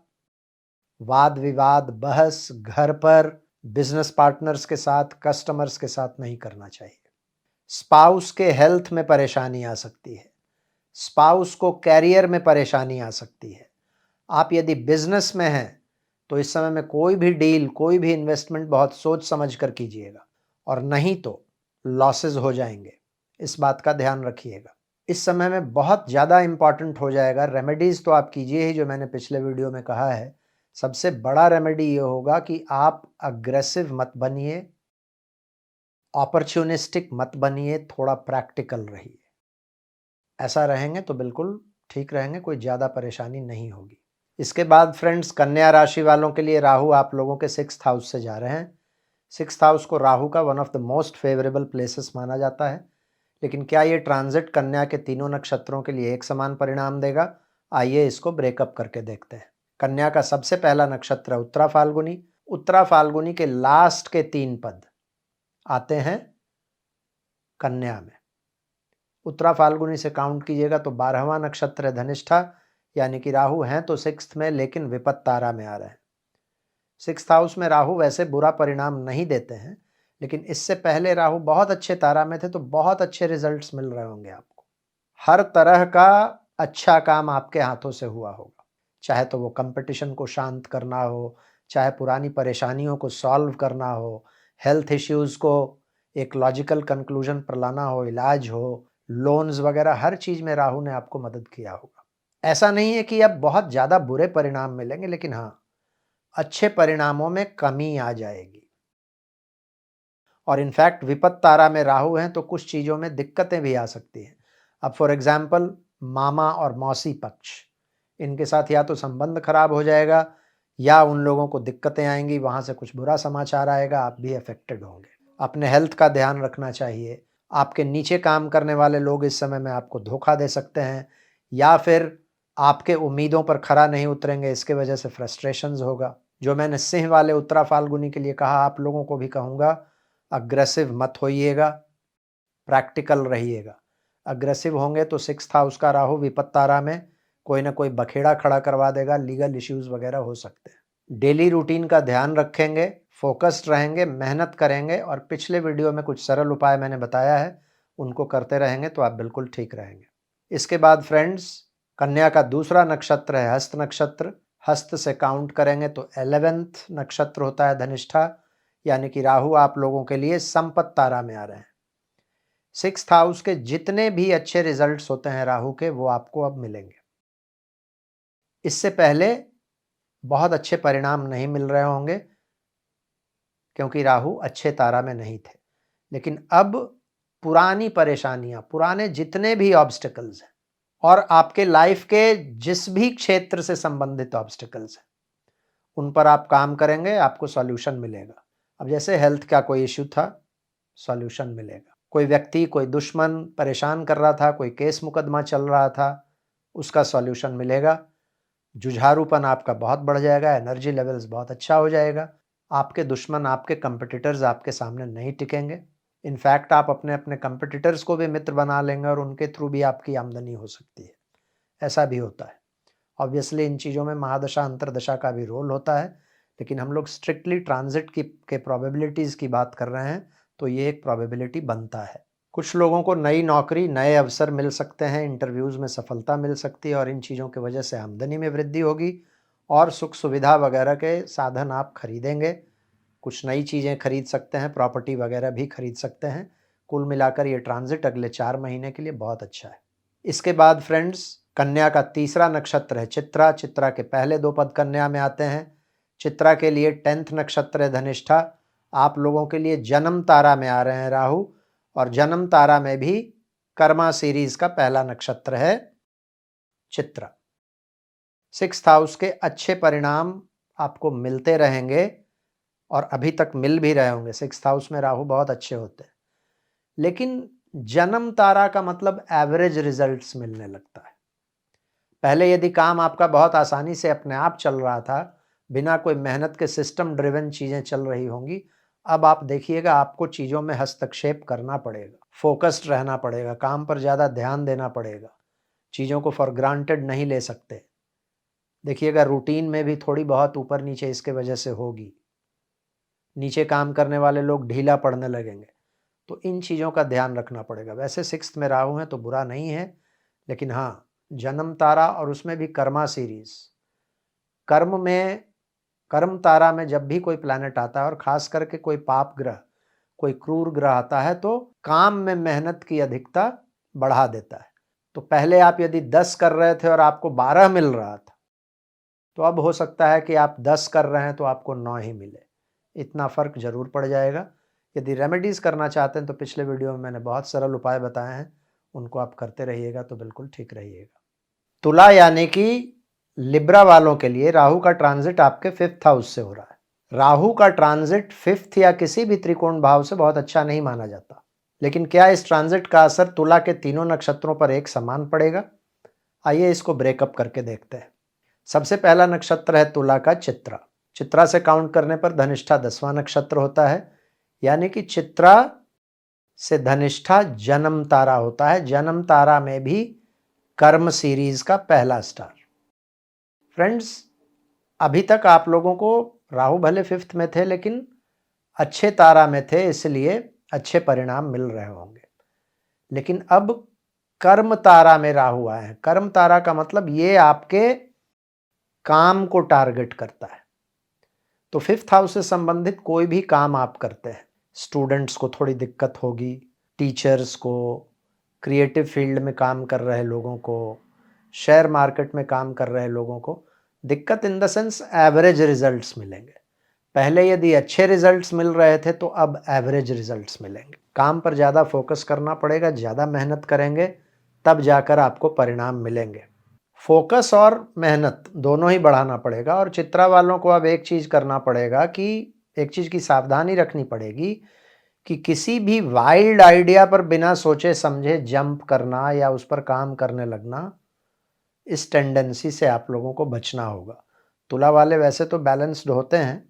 वाद विवाद, बहस घर पर, बिजनेस पार्टनर्स के साथ, कस्टमर्स के साथ नहीं करना चाहिए। स्पाउस के हेल्थ में परेशानी आ सकती है। स्पाउस को कैरियर में परेशानी आ सकती है। आप यदि बिजनेस में हैं तो इस समय में कोई भी डील, कोई भी इन्वेस्टमेंट बहुत सोच समझ कर कीजिएगा, और नहीं तो लॉसेस हो जाएंगे। इस बात का ध्यान रखिएगा। इस समय में बहुत ज़्यादा इंपॉर्टेंट हो जाएगा। रेमेडीज़ तो आप कीजिए ही, जो मैंने पिछले वीडियो में कहा है। सबसे बड़ा रेमेडी ये होगा कि आप अग्रेसिव मत बनिए, अपॉर्चुनिस्टिक मत बनिए, थोड़ा प्रैक्टिकल रहिए। ऐसा रहेंगे तो बिल्कुल ठीक रहेंगे, कोई ज़्यादा परेशानी नहीं होगी। इसके बाद फ्रेंड्स कन्या राशि वालों के लिए राहु आप लोगों के 6th हाउस से जा रहे हैं। 6th हाउस को राहु का one of the most favourable places माना जाता है। लेकिन क्या ये ट्रांजिट कन्या के तीनों नक्षत्रों के लिए एक समान परिणाम देगा? आइए इसको ब्रेकअप करके देखते हैं। कन्या का सबसे पहला नक्षत्र उत्तरा फाल्गुनी। उत्तरा फाल्गुनी के लास्ट के 3 पद आते हैं कन्या में। उत्तरा फाल्गुनी से काउंट कीजिएगा तो 12वां नक्षत्र है धनिष्ठा, यानी कि राहु हैं तो 6th में, लेकिन विपत्त तारा में आ रहे हैं। 6th हाउस में राहु वैसे बुरा परिणाम नहीं देते हैं, लेकिन इससे पहले राहु बहुत अच्छे तारा में थे, तो बहुत अच्छे रिजल्ट्स मिल रहे होंगे आपको। हर तरह का अच्छा काम आपके हाथों से हुआ होगा, चाहे तो वो कंपटीशन को शांत करना हो, चाहे पुरानी परेशानियों को सॉल्व करना हो, हेल्थ इश्यूज़ को एक लॉजिकल कंक्लूजन पर लाना हो, इलाज हो, लोन्स वगैरह, हर चीज़ में राहु ने आपको मदद किया होगा। ऐसा नहीं है कि अब बहुत ज़्यादा बुरे परिणाम मिलेंगे, लेकिन हाँ, अच्छे परिणामों में कमी आ जाएगी। और इनफैक्ट विपत्त तारा में राहु हैं तो कुछ चीज़ों में दिक्कतें भी आ सकती हैं। अब फॉर एग्जाम्पल मामा और मौसी पक्ष, इनके साथ या तो संबंध खराब हो जाएगा, या उन लोगों को दिक्कतें आएंगी, वहाँ से कुछ बुरा समाचार आएगा, आप भी अफेक्टेड होंगे। अपने हेल्थ का ध्यान रखना चाहिए। आपके नीचे काम करने वाले लोग इस समय में आपको धोखा दे सकते हैं, या फिर आपके उम्मीदों पर खरा नहीं उतरेंगे, इसके वजह से फ्रस्ट्रेशंस होगा। जो मैंने सिंह वाले उत्तरा फाल्गुनी के लिए कहा, आप लोगों को भी कहूँगा, अग्रेसिव मत होइएगा, प्रैक्टिकल रहिएगा। अग्रेसिव होंगे तो 6th हाउस का राहु विपत्त तारा में कोई ना कोई बखेड़ा खड़ा करवा देगा, लीगल इश्यूज वगैरह हो सकते हैं। डेली रूटीन का ध्यान रखेंगे, फोकस्ड रहेंगे, मेहनत करेंगे और पिछले वीडियो में कुछ सरल उपाय मैंने बताया है, उनको करते रहेंगे तो आप बिल्कुल ठीक रहेंगे। इसके बाद फ्रेंड्स, कन्या का दूसरा नक्षत्र है हस्त नक्षत्र। हस्त से काउंट करेंगे तो 11th नक्षत्र होता है धनिष्ठा, यानी कि राहु आप लोगों के लिए संपत्त तारा में आ रहे हैं। 6th हाउस के जितने भी अच्छे रिजल्ट्स होते हैं राहु के, वो आपको अब मिलेंगे। इससे पहले बहुत अच्छे परिणाम नहीं मिल रहे होंगे क्योंकि राहु अच्छे तारा में नहीं थे, लेकिन अब पुरानी परेशानियां, पुराने जितने भी ऑब्स्टिकल्स हैं और आपके लाइफ के जिस भी क्षेत्र से संबंधित ऑब्स्टिकल्स हैं, उन पर आप काम करेंगे, आपको सॉल्यूशन मिलेगा। अब जैसे हेल्थ का कोई इश्यू था, सॉल्यूशन मिलेगा। कोई व्यक्ति, कोई दुश्मन परेशान कर रहा था, कोई केस मुकदमा चल रहा था, उसका सॉल्यूशन मिलेगा। जुझारूपन आपका बहुत बढ़ जाएगा, एनर्जी लेवल्स बहुत अच्छा हो जाएगा। आपके दुश्मन, आपके कंपटीटर्स आपके सामने नहीं टिकेंगे। इनफैक्ट आप अपने अपने कंपटीटर्स को भी मित्र बना लेंगे और उनके थ्रू भी आपकी आमदनी हो सकती है। ऐसा भी होता है। ऑब्वियसली इन चीज़ों में महादशा अंतरदशा का भी रोल होता है, लेकिन हम लोग स्ट्रिक्टली ट्रांजिट के प्रोबेबिलिटीज़ की बात कर रहे हैं, तो ये एक प्रोबेबिलिटी बनता है। कुछ लोगों को नई नौकरी, नए अवसर मिल सकते हैं, इंटरव्यूज़ में सफलता मिल सकती है और इन चीज़ों की वजह से आमदनी में वृद्धि होगी और सुख सुविधा वगैरह के साधन आप खरीदेंगे। कुछ नई चीज़ें खरीद सकते हैं, प्रॉपर्टी वगैरह भी खरीद सकते हैं। कुल मिलाकर ये ट्रांजिट अगले 4 महीने के लिए बहुत अच्छा है। इसके बाद फ्रेंड्स, कन्या का तीसरा नक्षत्र है चित्रा। चित्रा के पहले 2 पद कन्या में आते हैं। चित्रा के लिए 10th नक्षत्र है धनिष्ठा। आप लोगों के लिए जन्म तारा में आ रहे हैं राहु, और जन्म तारा में भी कर्मा सीरीज का पहला नक्षत्र है चित्रा। 6th हाउस के अच्छे परिणाम आपको मिलते रहेंगे और अभी तक मिल भी रहे होंगे। 6th हाउस में राहु बहुत अच्छे होते हैं, लेकिन जन्म तारा का मतलब एवरेज रिजल्ट्स मिलने लगता है। पहले यदि काम आपका बहुत आसानी से अपने आप चल रहा था, बिना कोई मेहनत के सिस्टम ड्रिवन चीज़ें चल रही होंगी, अब आप देखिएगा आपको चीज़ों में हस्तक्षेप करना पड़ेगा, फोकस्ड रहना पड़ेगा, काम पर ज़्यादा ध्यान देना पड़ेगा, चीज़ों को फॉर ग्रांटेड नहीं ले सकते। देखिएगा रूटीन में भी थोड़ी बहुत ऊपर नीचे इसके वजह से होगी। नीचे काम करने वाले लोग ढीला पड़ने लगेंगे, तो इन चीज़ों का ध्यान रखना पड़ेगा। वैसे 6th में राहु है तो बुरा नहीं है, लेकिन हाँ, जन्म तारा और उसमें भी कर्मा सीरीज, कर्म तारा में जब भी कोई प्लैनेट आता है और खास करके कोई पाप ग्रह, कोई क्रूर ग्रह आता है, तो काम में मेहनत की अधिकता बढ़ा देता है। तो पहले आप यदि 10 कर रहे थे और आपको 12 मिल रहा था, तो अब हो सकता है कि आप 10 कर रहे हैं तो आपको 9 ही मिले। इतना फर्क जरूर पड़ जाएगा। यदि रेमेडीज करना चाहते हैं तो पिछले वीडियो में मैंने बहुत सरल उपाय बताए हैं, उनको आप करते रहिएगा तो बिल्कुल ठीक रहिएगा। तुला यानी कि लिब्रा वालों के लिए राहु का ट्रांजिट आपके 5th हाउस से हो रहा है। राहु का ट्रांजिट 5th या किसी भी त्रिकोण भाव से बहुत अच्छा नहीं माना जाता, लेकिन क्या इस ट्रांजिट का असर तुला के तीनों नक्षत्रों पर एक समान पड़ेगा? आइए इसको ब्रेकअप करके देखते हैं। सबसे पहला नक्षत्र है तुला का चित्रा। चित्रा से काउंट करने पर धनिष्ठा 10वां नक्षत्र होता है, यानी कि चित्रा से धनिष्ठा जन्म तारा होता है। जन्म तारा में भी कर्म सीरीज का पहला स्टार। फ्रेंड्स, अभी तक आप लोगों को राहु भले 5th में थे, लेकिन अच्छे तारा में थे, इसलिए अच्छे परिणाम मिल रहे होंगे। लेकिन अब कर्म तारा में राहु आए हैं। कर्म तारा का मतलब ये आपके काम को टारगेट करता है। तो 5th हाउस से संबंधित कोई भी काम आप करते हैं, स्टूडेंट्स को थोड़ी दिक्कत होगी, टीचर्स को, क्रिएटिव फील्ड में काम कर रहे लोगों को, शेयर मार्केट में काम कर रहे लोगों को दिक्कत in the sense average results मिलेंगे। पहले यदि अच्छे रिजल्ट्स मिल रहे थे तो अब एवरेज रिजल्ट्स मिलेंगे। काम पर ज़्यादा फोकस करना पड़ेगा, ज़्यादा मेहनत करेंगे तब जाकर आपको परिणाम मिलेंगे। फोकस और मेहनत दोनों ही बढ़ाना पड़ेगा। और चित्रा वालों को अब एक चीज़ करना पड़ेगा कि एक चीज़ की सावधानी रखनी पड़ेगी कि किसी भी वाइल्ड आइडिया पर बिना सोचे समझे जंप करना या उस पर काम करने लगना, इस टेंडेंसी से आप लोगों को बचना होगा। तुला वाले वैसे तो बैलेंस्ड होते हैं,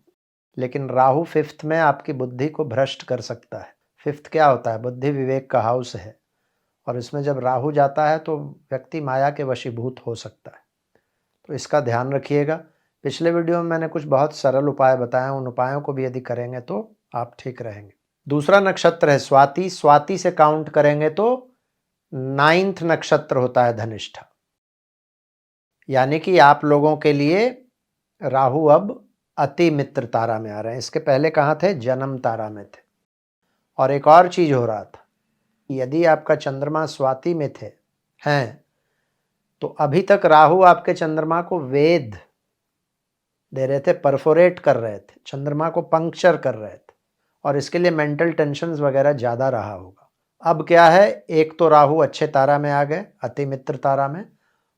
लेकिन राहु फिफ्थ में आपकी बुद्धि को भ्रष्ट कर सकता है। फिफ्थ क्या होता है? बुद्धि विवेक का हाउस है, और इसमें जब राहु जाता है तो व्यक्ति माया के वशीभूत हो सकता है, तो इसका ध्यान रखिएगा। पिछले वीडियो में मैंने कुछ बहुत सरल उपाय बताए, उन उपायों को भी यदि करेंगे तो आप ठीक रहेंगे। दूसरा नक्षत्र है स्वाति। स्वाति से काउंट करेंगे तो 9th नक्षत्र होता है धनिष्ठा, यानी कि आप लोगों के लिए राहु अब अति मित्र तारा में आ रहे हैं। इसके पहले कहाँ थे? जन्म तारा में थे। और एक और चीज हो रहा था, यदि आपका चंद्रमा स्वाति में थे हैं तो अभी तक राहु आपके चंद्रमा को वेद दे रहे थे, परफोरेट कर रहे थे, चंद्रमा को पंक्चर कर रहे थे, और इसके लिए मेंटल टेंशन्स वगैरह ज़्यादा रहा होगा। अब क्या है, एक तो राहु अच्छे तारा में आ गए, अति मित्र तारा में,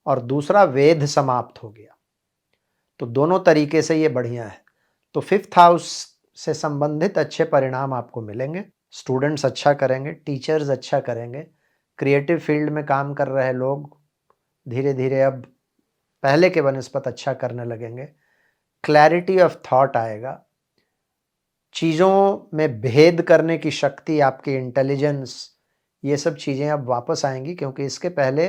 और दूसरा वेद समाप्त हो गया, तो दोनों तरीके से ये बढ़िया है। तो फिफ्थ हाउस से संबंधित अच्छे परिणाम आपको मिलेंगे। स्टूडेंट्स अच्छा करेंगे, टीचर्स अच्छा करेंगे, क्रिएटिव फील्ड में काम कर रहे लोग धीरे धीरे अब पहले के बनस्पत अच्छा करने लगेंगे। क्लैरिटी ऑफ थॉट आएगा, चीज़ों में भेद करने की शक्ति, आपकी इंटेलिजेंस, ये सब चीज़ें अब वापस आएंगी, क्योंकि इसके पहले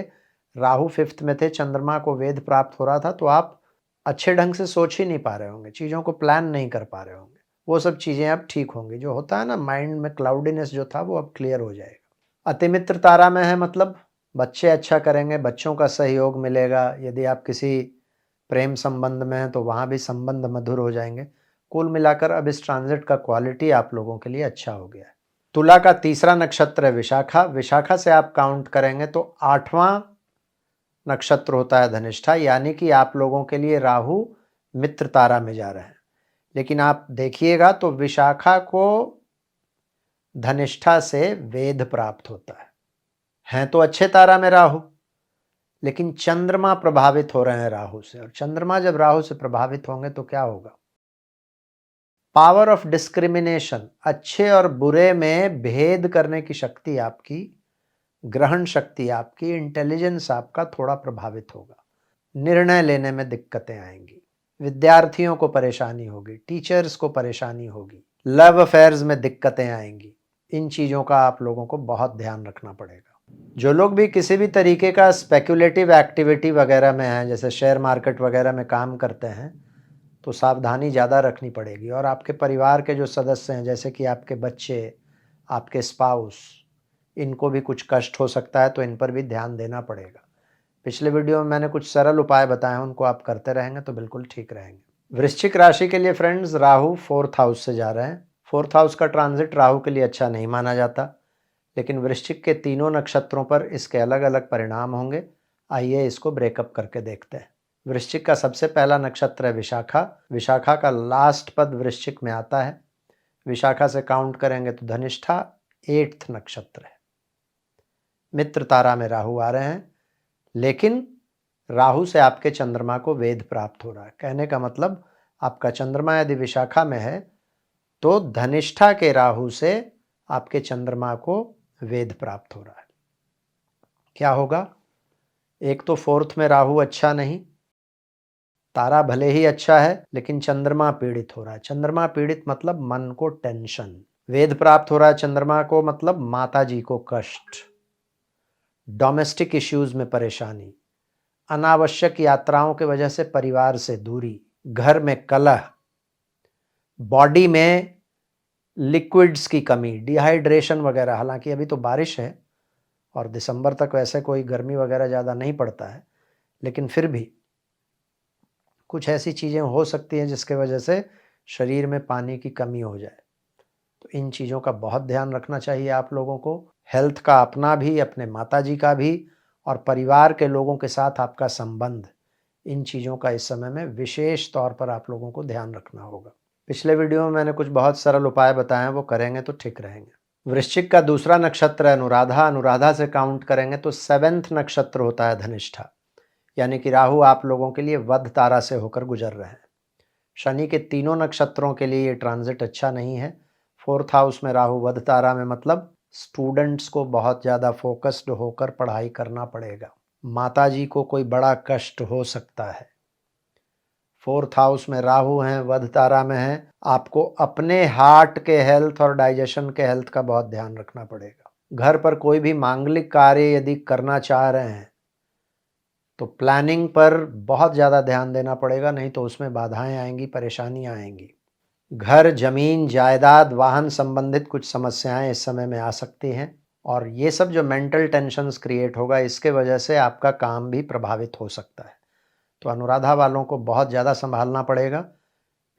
राहु फिफ्थ में थे, चंद्रमा को वेद प्राप्त हो रहा था, तो आप अच्छे ढंग से सोच ही नहीं पा रहे होंगे, चीज़ों को प्लान नहीं कर पा रहे होंगे। वो सब चीज़ें अब ठीक होंगी। जो होता है ना माइंड में क्लाउडीनेस जो था, वो अब क्लियर हो जाएगा। अतिमित्र तारा में है, मतलब बच्चे अच्छा करेंगे, बच्चों का सहयोग मिलेगा। यदि आप किसी प्रेम संबंध में हैं तो वहाँ भी संबंध मधुर हो जाएंगे। कुल मिलाकर अब इस ट्रांजिट का क्वालिटी आप लोगों के लिए अच्छा हो गया है। तुला का तीसरा नक्षत्र है विशाखा। विशाखा से आप काउंट करेंगे तो 8वां नक्षत्र होता है धनिष्ठा, यानी कि आप लोगों के लिए राहु मित्र तारा में जा रहे हैं। लेकिन आप देखिएगा तो विशाखा को धनिष्ठा से वेद प्राप्त होता है। हैं तो अच्छे तारा में राहु, लेकिन चंद्रमा प्रभावित हो रहे हैं राहु से, और चंद्रमा जब राहु से प्रभावित होंगे तो क्या होगा? पावर ऑफ डिस्क्रिमिनेशन, अच्छे और बुरे में भेद करने की शक्ति आपकी, ग्रहण शक्ति आपकी, इंटेलिजेंस आपका थोड़ा प्रभावित होगा। निर्णय लेने में दिक्कतें आएंगी, विद्यार्थियों को परेशानी होगी, टीचर्स को परेशानी होगी, लव अफेयर्स में दिक्कतें आएंगी। इन चीज़ों का आप लोगों को बहुत ध्यान रखना पड़ेगा। जो लोग भी किसी भी तरीके का स्पेक्युलेटिव एक्टिविटी वगैरह में हैं, जैसे शेयर मार्केट वगैरह में काम करते हैं, तो सावधानी ज़्यादा रखनी पड़ेगी। और आपके परिवार के जो सदस्य हैं, जैसे कि आपके बच्चे, आपके स्पाउस, इनको भी कुछ कष्ट हो सकता है, तो इन पर भी ध्यान देना पड़ेगा। पिछले वीडियो में मैंने कुछ सरल उपाय बताए हैं, उनको आप करते रहेंगे तो बिल्कुल ठीक रहेंगे। वृश्चिक राशि के लिए फ्रेंड्स, राहु 4th हाउस से जा रहे हैं। 4th हाउस का ट्रांजिट राहु के लिए अच्छा नहीं माना जाता, लेकिन वृश्चिक के तीनों नक्षत्रों पर इसके अलग अलग परिणाम होंगे। आइए इसको ब्रेकअप करके देखते हैं। वृश्चिक का सबसे पहला नक्षत्र है विशाखा। विशाखा का लास्ट पद वृश्चिक में आता है। विशाखा से काउंट करेंगे तो धनिष्ठा 8th नक्षत्र है। मित्र तारा में राहु आ रहे हैं, लेकिन राहु से आपके चंद्रमा को वेद प्राप्त हो रहा है। कहने का मतलब, आपका चंद्रमा यदि विशाखा में है तो धनिष्ठा के राहु से आपके चंद्रमा को वेद प्राप्त हो रहा है। क्या होगा? एक तो 4th में राहु अच्छा नहीं, तारा भले ही अच्छा है लेकिन चंद्रमा पीड़ित हो रहा है। चंद्रमा पीड़ित मतलब मन को टेंशन। वेद प्राप्त हो रहा है चंद्रमा को, मतलब माता जी को कष्ट, डोमेस्टिक इश्यूज में परेशानी, अनावश्यक यात्राओं की वजह से परिवार से दूरी, घर में कलह, बॉडी में लिक्विड्स की कमी, डिहाइड्रेशन वगैरह। हालांकि अभी तो बारिश है और दिसंबर तक वैसे कोई गर्मी वगैरह ज़्यादा नहीं पड़ता है, लेकिन फिर भी कुछ ऐसी चीज़ें हो सकती हैं जिसके वजह से शरीर में पानी की कमी हो जाए। तो इन चीज़ों का बहुत ध्यान रखना चाहिए आप लोगों को। हेल्थ का अपना भी, अपने माताजी का भी, और परिवार के लोगों के साथ आपका संबंध, इन चीज़ों का इस समय में विशेष तौर पर आप लोगों को ध्यान रखना होगा। पिछले वीडियो में मैंने कुछ बहुत सरल उपाय बताए हैं, वो करेंगे तो ठीक रहेंगे। वृश्चिक का दूसरा नक्षत्र है अनुराधा। अनुराधा से काउंट करेंगे तो 7th नक्षत्र होता है धनिष्ठा, यानी कि राहु आप लोगों के लिए वध तारा से होकर गुजर रहे हैं। शनि के तीनों नक्षत्रों के लिए ये ट्रांजिट अच्छा नहीं है। 4th हाउस में राहु वध तारा में, मतलब स्टूडेंट्स को बहुत ज़्यादा फोकस्ड होकर पढ़ाई करना पड़ेगा। माताजी को कोई बड़ा कष्ट हो सकता है। 4th हाउस में राहु हैं, वध तारा में हैं, आपको अपने हार्ट के हेल्थ और डाइजेशन के हेल्थ का बहुत ध्यान रखना पड़ेगा। घर पर कोई भी मांगलिक कार्य यदि करना चाह रहे हैं तो प्लानिंग पर बहुत ज़्यादा ध्यान देना पड़ेगा, नहीं तो उसमें बाधाएं आएंगी, परेशानियां आएंगी। घर, जमीन, जायदाद, वाहन संबंधित कुछ समस्याएं इस समय में आ सकती हैं और ये सब जो मेंटल टेंशन्स क्रिएट होगा, इसके वजह से आपका काम भी प्रभावित हो सकता है। तो अनुराधा वालों को बहुत ज़्यादा संभालना पड़ेगा।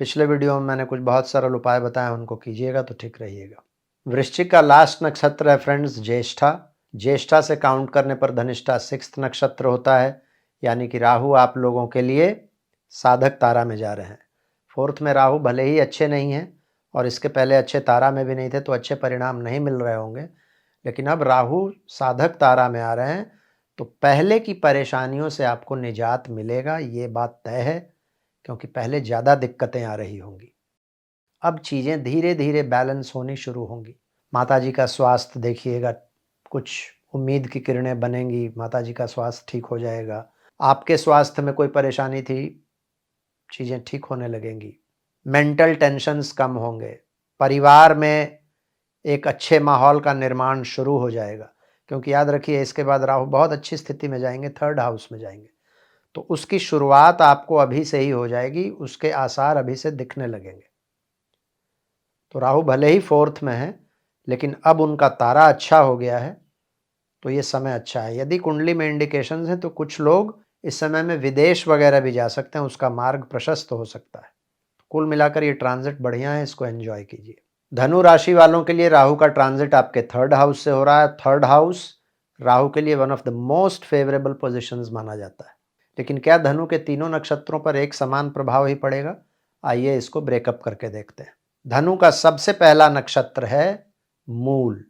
पिछले वीडियो में मैंने कुछ बहुत सरल उपाय बताए, उनको कीजिएगा तो ठीक रहिएगा। वृश्चिक का लास्ट नक्षत्र है फ्रेंड्स ज्येष्ठा। ज्येष्ठा से काउंट करने पर धनिष्ठा 6th नक्षत्र होता है, यानी कि राहु आप लोगों के लिए साधक तारा में जा रहे हैं। 4th में राहु भले ही अच्छे नहीं हैं और इसके पहले अच्छे तारा में भी नहीं थे, तो अच्छे परिणाम नहीं मिल रहे होंगे, लेकिन अब राहु साधक तारा में आ रहे हैं तो पहले की परेशानियों से आपको निजात मिलेगा, ये बात तय है, क्योंकि पहले ज़्यादा दिक्कतें आ रही होंगी। अब चीज़ें धीरे धीरे बैलेंस होनी शुरू होंगी। माताजी का स्वास्थ्य देखिएगा, कुछ उम्मीद की किरणें बनेंगी, माताजी का स्वास्थ्य ठीक हो जाएगा। आपके स्वास्थ्य में कोई परेशानी थी, चीज़ें ठीक होने लगेंगी। मेंटल टेंशन्स कम होंगे। परिवार में एक अच्छे माहौल का निर्माण शुरू हो जाएगा, क्योंकि याद रखिए इसके बाद राहु बहुत अच्छी स्थिति में जाएंगे, 3rd हाउस में जाएंगे, तो उसकी शुरुआत आपको अभी से ही हो जाएगी, उसके आसार अभी से दिखने लगेंगे। तो राहु भले ही 4th में है, लेकिन अब उनका तारा अच्छा हो गया है, तो ये समय अच्छा है। यदि कुंडली में इंडिकेशंस हैं तो कुछ लोग इस समय में विदेश वगैरह भी जा सकते हैं, उसका मार्ग प्रशस्त हो सकता है। कुल मिलाकर ये ट्रांजिट बढ़िया है, इसको एंजॉय कीजिए। धनु राशि वालों के लिए राहु का ट्रांजिट आपके 3rd हाउस से हो रहा है। 3rd हाउस राहु के लिए one of the most favourable positions माना जाता है, लेकिन क्या धनु के तीनों नक्षत्रों पर एक समान प्रभाव ही पड़ेगा? आइए इसको ब्रेकअप करके देखते हैं। धनु का सबसे पहला नक्षत्र है मूल।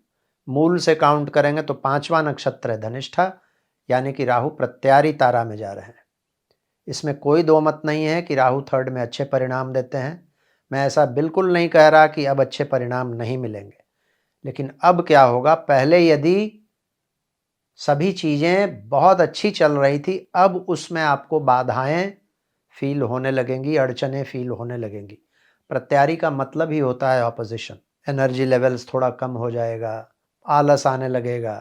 मूल से काउंट करेंगे तो 5वां नक्षत्र है धनिष्ठा, यानी कि राहु प्रत्यारी तारा में जा रहे हैं। इसमें कोई दो मत नहीं है कि राहु 3rd में अच्छे परिणाम देते हैं। मैं ऐसा बिल्कुल नहीं कह रहा कि अब अच्छे परिणाम नहीं मिलेंगे, लेकिन अब क्या होगा, पहले यदि सभी चीज़ें बहुत अच्छी चल रही थी, अब उसमें आपको बाधाएं फील होने लगेंगी, अड़चनें फील होने लगेंगी। प्रत्यारी का मतलब ही होता है ऑपोजिशन। एनर्जी लेवल्स थोड़ा कम हो जाएगा, आलस आने लगेगा,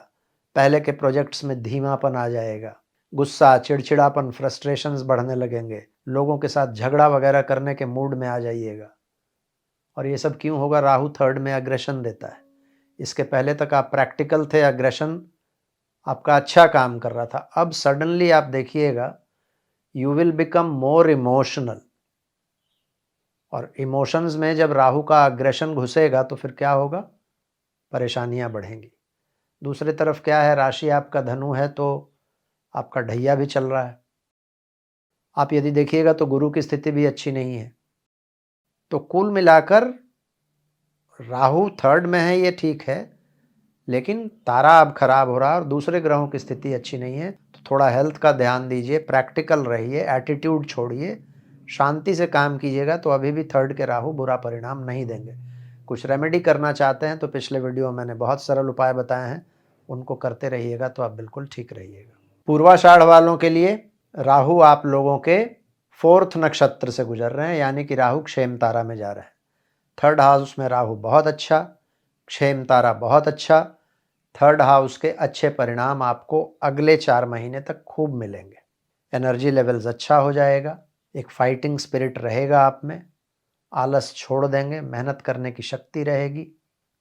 पहले के प्रोजेक्ट्स में धीमापन आ जाएगा, गुस्सा, चिड़चिड़ापन, फ्रस्ट्रेशंस बढ़ने लगेंगे, लोगों के साथ झगड़ा वगैरह करने के मूड में आ जाइएगा। और ये सब क्यों होगा? राहु 3rd में अग्रेशन देता है। इसके पहले तक आप प्रैक्टिकल थे, अग्रेशन आपका अच्छा काम कर रहा था, अब सडनली आप देखिएगा you will become more emotional, और इमोशंस में जब राहु का अग्रेशन घुसेगा तो फिर क्या होगा? परेशानियां बढ़ेंगी। दूसरी तरफ क्या है, राशि आपका धनु है तो आपका ढैया भी चल रहा है। आप यदि देखिएगा तो गुरु की स्थिति भी अच्छी नहीं है। तो कुल मिलाकर राहु 3rd में है, ये ठीक है, लेकिन तारा अब खराब हो रहा है और दूसरे ग्रहों की स्थिति अच्छी नहीं है। तो थोड़ा हेल्थ का ध्यान दीजिए, प्रैक्टिकल रहिए, एटीट्यूड छोड़िए, शांति से काम कीजिएगा, तो अभी भी 3rd के राहु बुरा परिणाम नहीं देंगे। कुछ रेमेडी करना चाहते हैं तो पिछले वीडियो में मैंने बहुत सरल उपाय बताए हैं, उनको करते रहिएगा तो आप बिल्कुल ठीक रहिएगा। पूर्वाषाढ़ वालों के लिए राहु आप लोगों के 4th नक्षत्र से गुजर रहे हैं, यानी कि राहु क्षेम तारा में जा रहे हैं। 3rd हाउस में राहु बहुत अच्छा, क्षेम तारा बहुत अच्छा। 3rd हाउस के अच्छे परिणाम आपको अगले 4 महीने तक खूब मिलेंगे। एनर्जी लेवल्स अच्छा हो जाएगा, एक फाइटिंग स्पिरिट रहेगा आप में, आलस छोड़ देंगे, मेहनत करने की शक्ति रहेगी,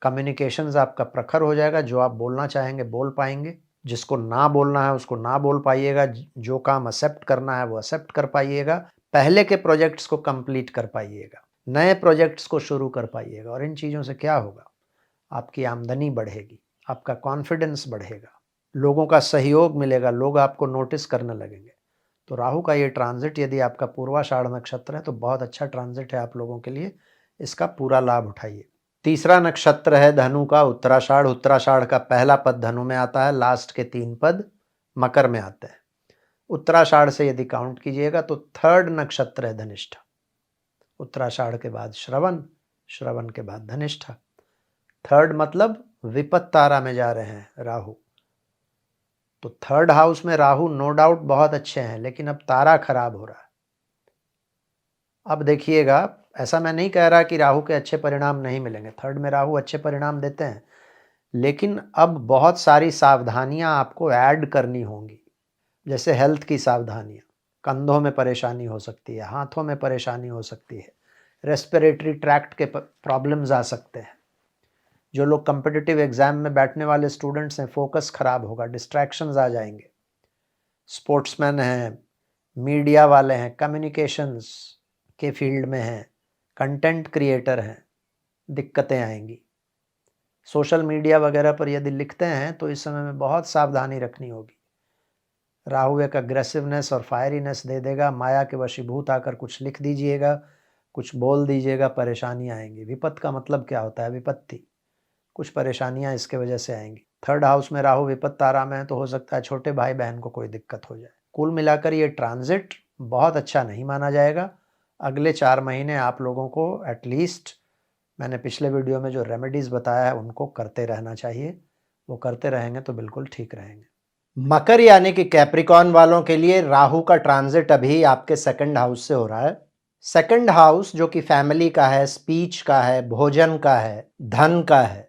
कम्युनिकेशंस आपका प्रखर हो जाएगा, जो आप बोलना चाहेंगे बोल पाएंगे, जिसको ना बोलना है उसको ना बोल पाइएगा, जो काम एक्सेप्ट करना है वो एक्सेप्ट कर पाइएगा, पहले के प्रोजेक्ट्स को कंप्लीट कर पाइएगा, नए प्रोजेक्ट्स को शुरू कर पाइएगा। और इन चीज़ों से क्या होगा? आपकी आमदनी बढ़ेगी, आपका कॉन्फिडेंस बढ़ेगा, लोगों का सहयोग मिलेगा, लोग आपको नोटिस करने लगेंगे। तो राहु का ये ट्रांजिट यदि आपका पूर्वाषाढ़ नक्षत्र है तो बहुत अच्छा ट्रांजिट है आप लोगों के लिए, इसका पूरा लाभ उठाइए। तीसरा नक्षत्र है धनु का उत्तराषाढ़। उत्तराषाढ़ का पहला पद धनु में आता है, लास्ट के 3 पद मकर में आते हैं। उत्तराषाढ़ से यदि काउंट कीजिएगा तो 3rd नक्षत्र है धनिष्ठा। उत्तराषाढ़ के बाद श्रवण, श्रवण के बाद धनिष्ठा। 3rd मतलब विपत्त तारा में जा रहे हैं राहु। तो 3rd हाउस में राहु नो डाउट बहुत अच्छे हैं, लेकिन अब तारा खराब हो रहा है। अब देखिएगा, ऐसा मैं नहीं कह रहा कि राहु के अच्छे परिणाम नहीं मिलेंगे, थर्ड में राहु अच्छे परिणाम देते हैं, लेकिन अब बहुत सारी सावधानियां आपको ऐड करनी होंगी। जैसे हेल्थ की सावधानियां, कंधों में परेशानी हो सकती है, हाथों में परेशानी हो सकती है, रेस्पिरेटरी ट्रैक्ट के प्रॉब्लम्स आ सकते हैं। जो लोग कम्पिटिटिव एग्जाम में बैठने वाले स्टूडेंट्स हैं, फोकस खराब होगा, डिस्ट्रैक्शंस आ जाएंगे। स्पोर्ट्समैन हैं, मीडिया वाले हैं, कम्युनिकेशंस के फील्ड में हैं, कंटेंट क्रिएटर हैं, दिक्कतें आएंगी। सोशल मीडिया वगैरह पर यदि लिखते हैं तो इस समय में बहुत सावधानी रखनी होगी। राहु एक अग्रेसिवनेस और फायरीनेस दे देगा, माया के वशीभूत आकर कुछ लिख दीजिएगा, कुछ बोल दीजिएगा, परेशानी आएंगी। विपत्त का मतलब क्या होता है? विपत्ति, कुछ परेशानियां इसके वजह से आएंगी। थर्ड हाउस में राहु विपत्त तारा में है तो हो सकता है छोटे भाई बहन को कोई दिक्कत हो जाए। कुल मिलाकर ये ट्रांजिट बहुत अच्छा नहीं माना जाएगा। अगले 4 महीने आप लोगों को एटलीस्ट, मैंने पिछले वीडियो में जो रेमेडीज़ बताया है उनको करते रहना चाहिए। वो करते रहेंगे तो बिल्कुल ठीक रहेंगे। मकर यानी कि कैप्रिकॉन वालों के लिए राहु का ट्रांजिट अभी आपके सेकंड हाउस से हो रहा है। सेकंड हाउस जो कि फैमिली का है, स्पीच का है, भोजन का है, धन का है।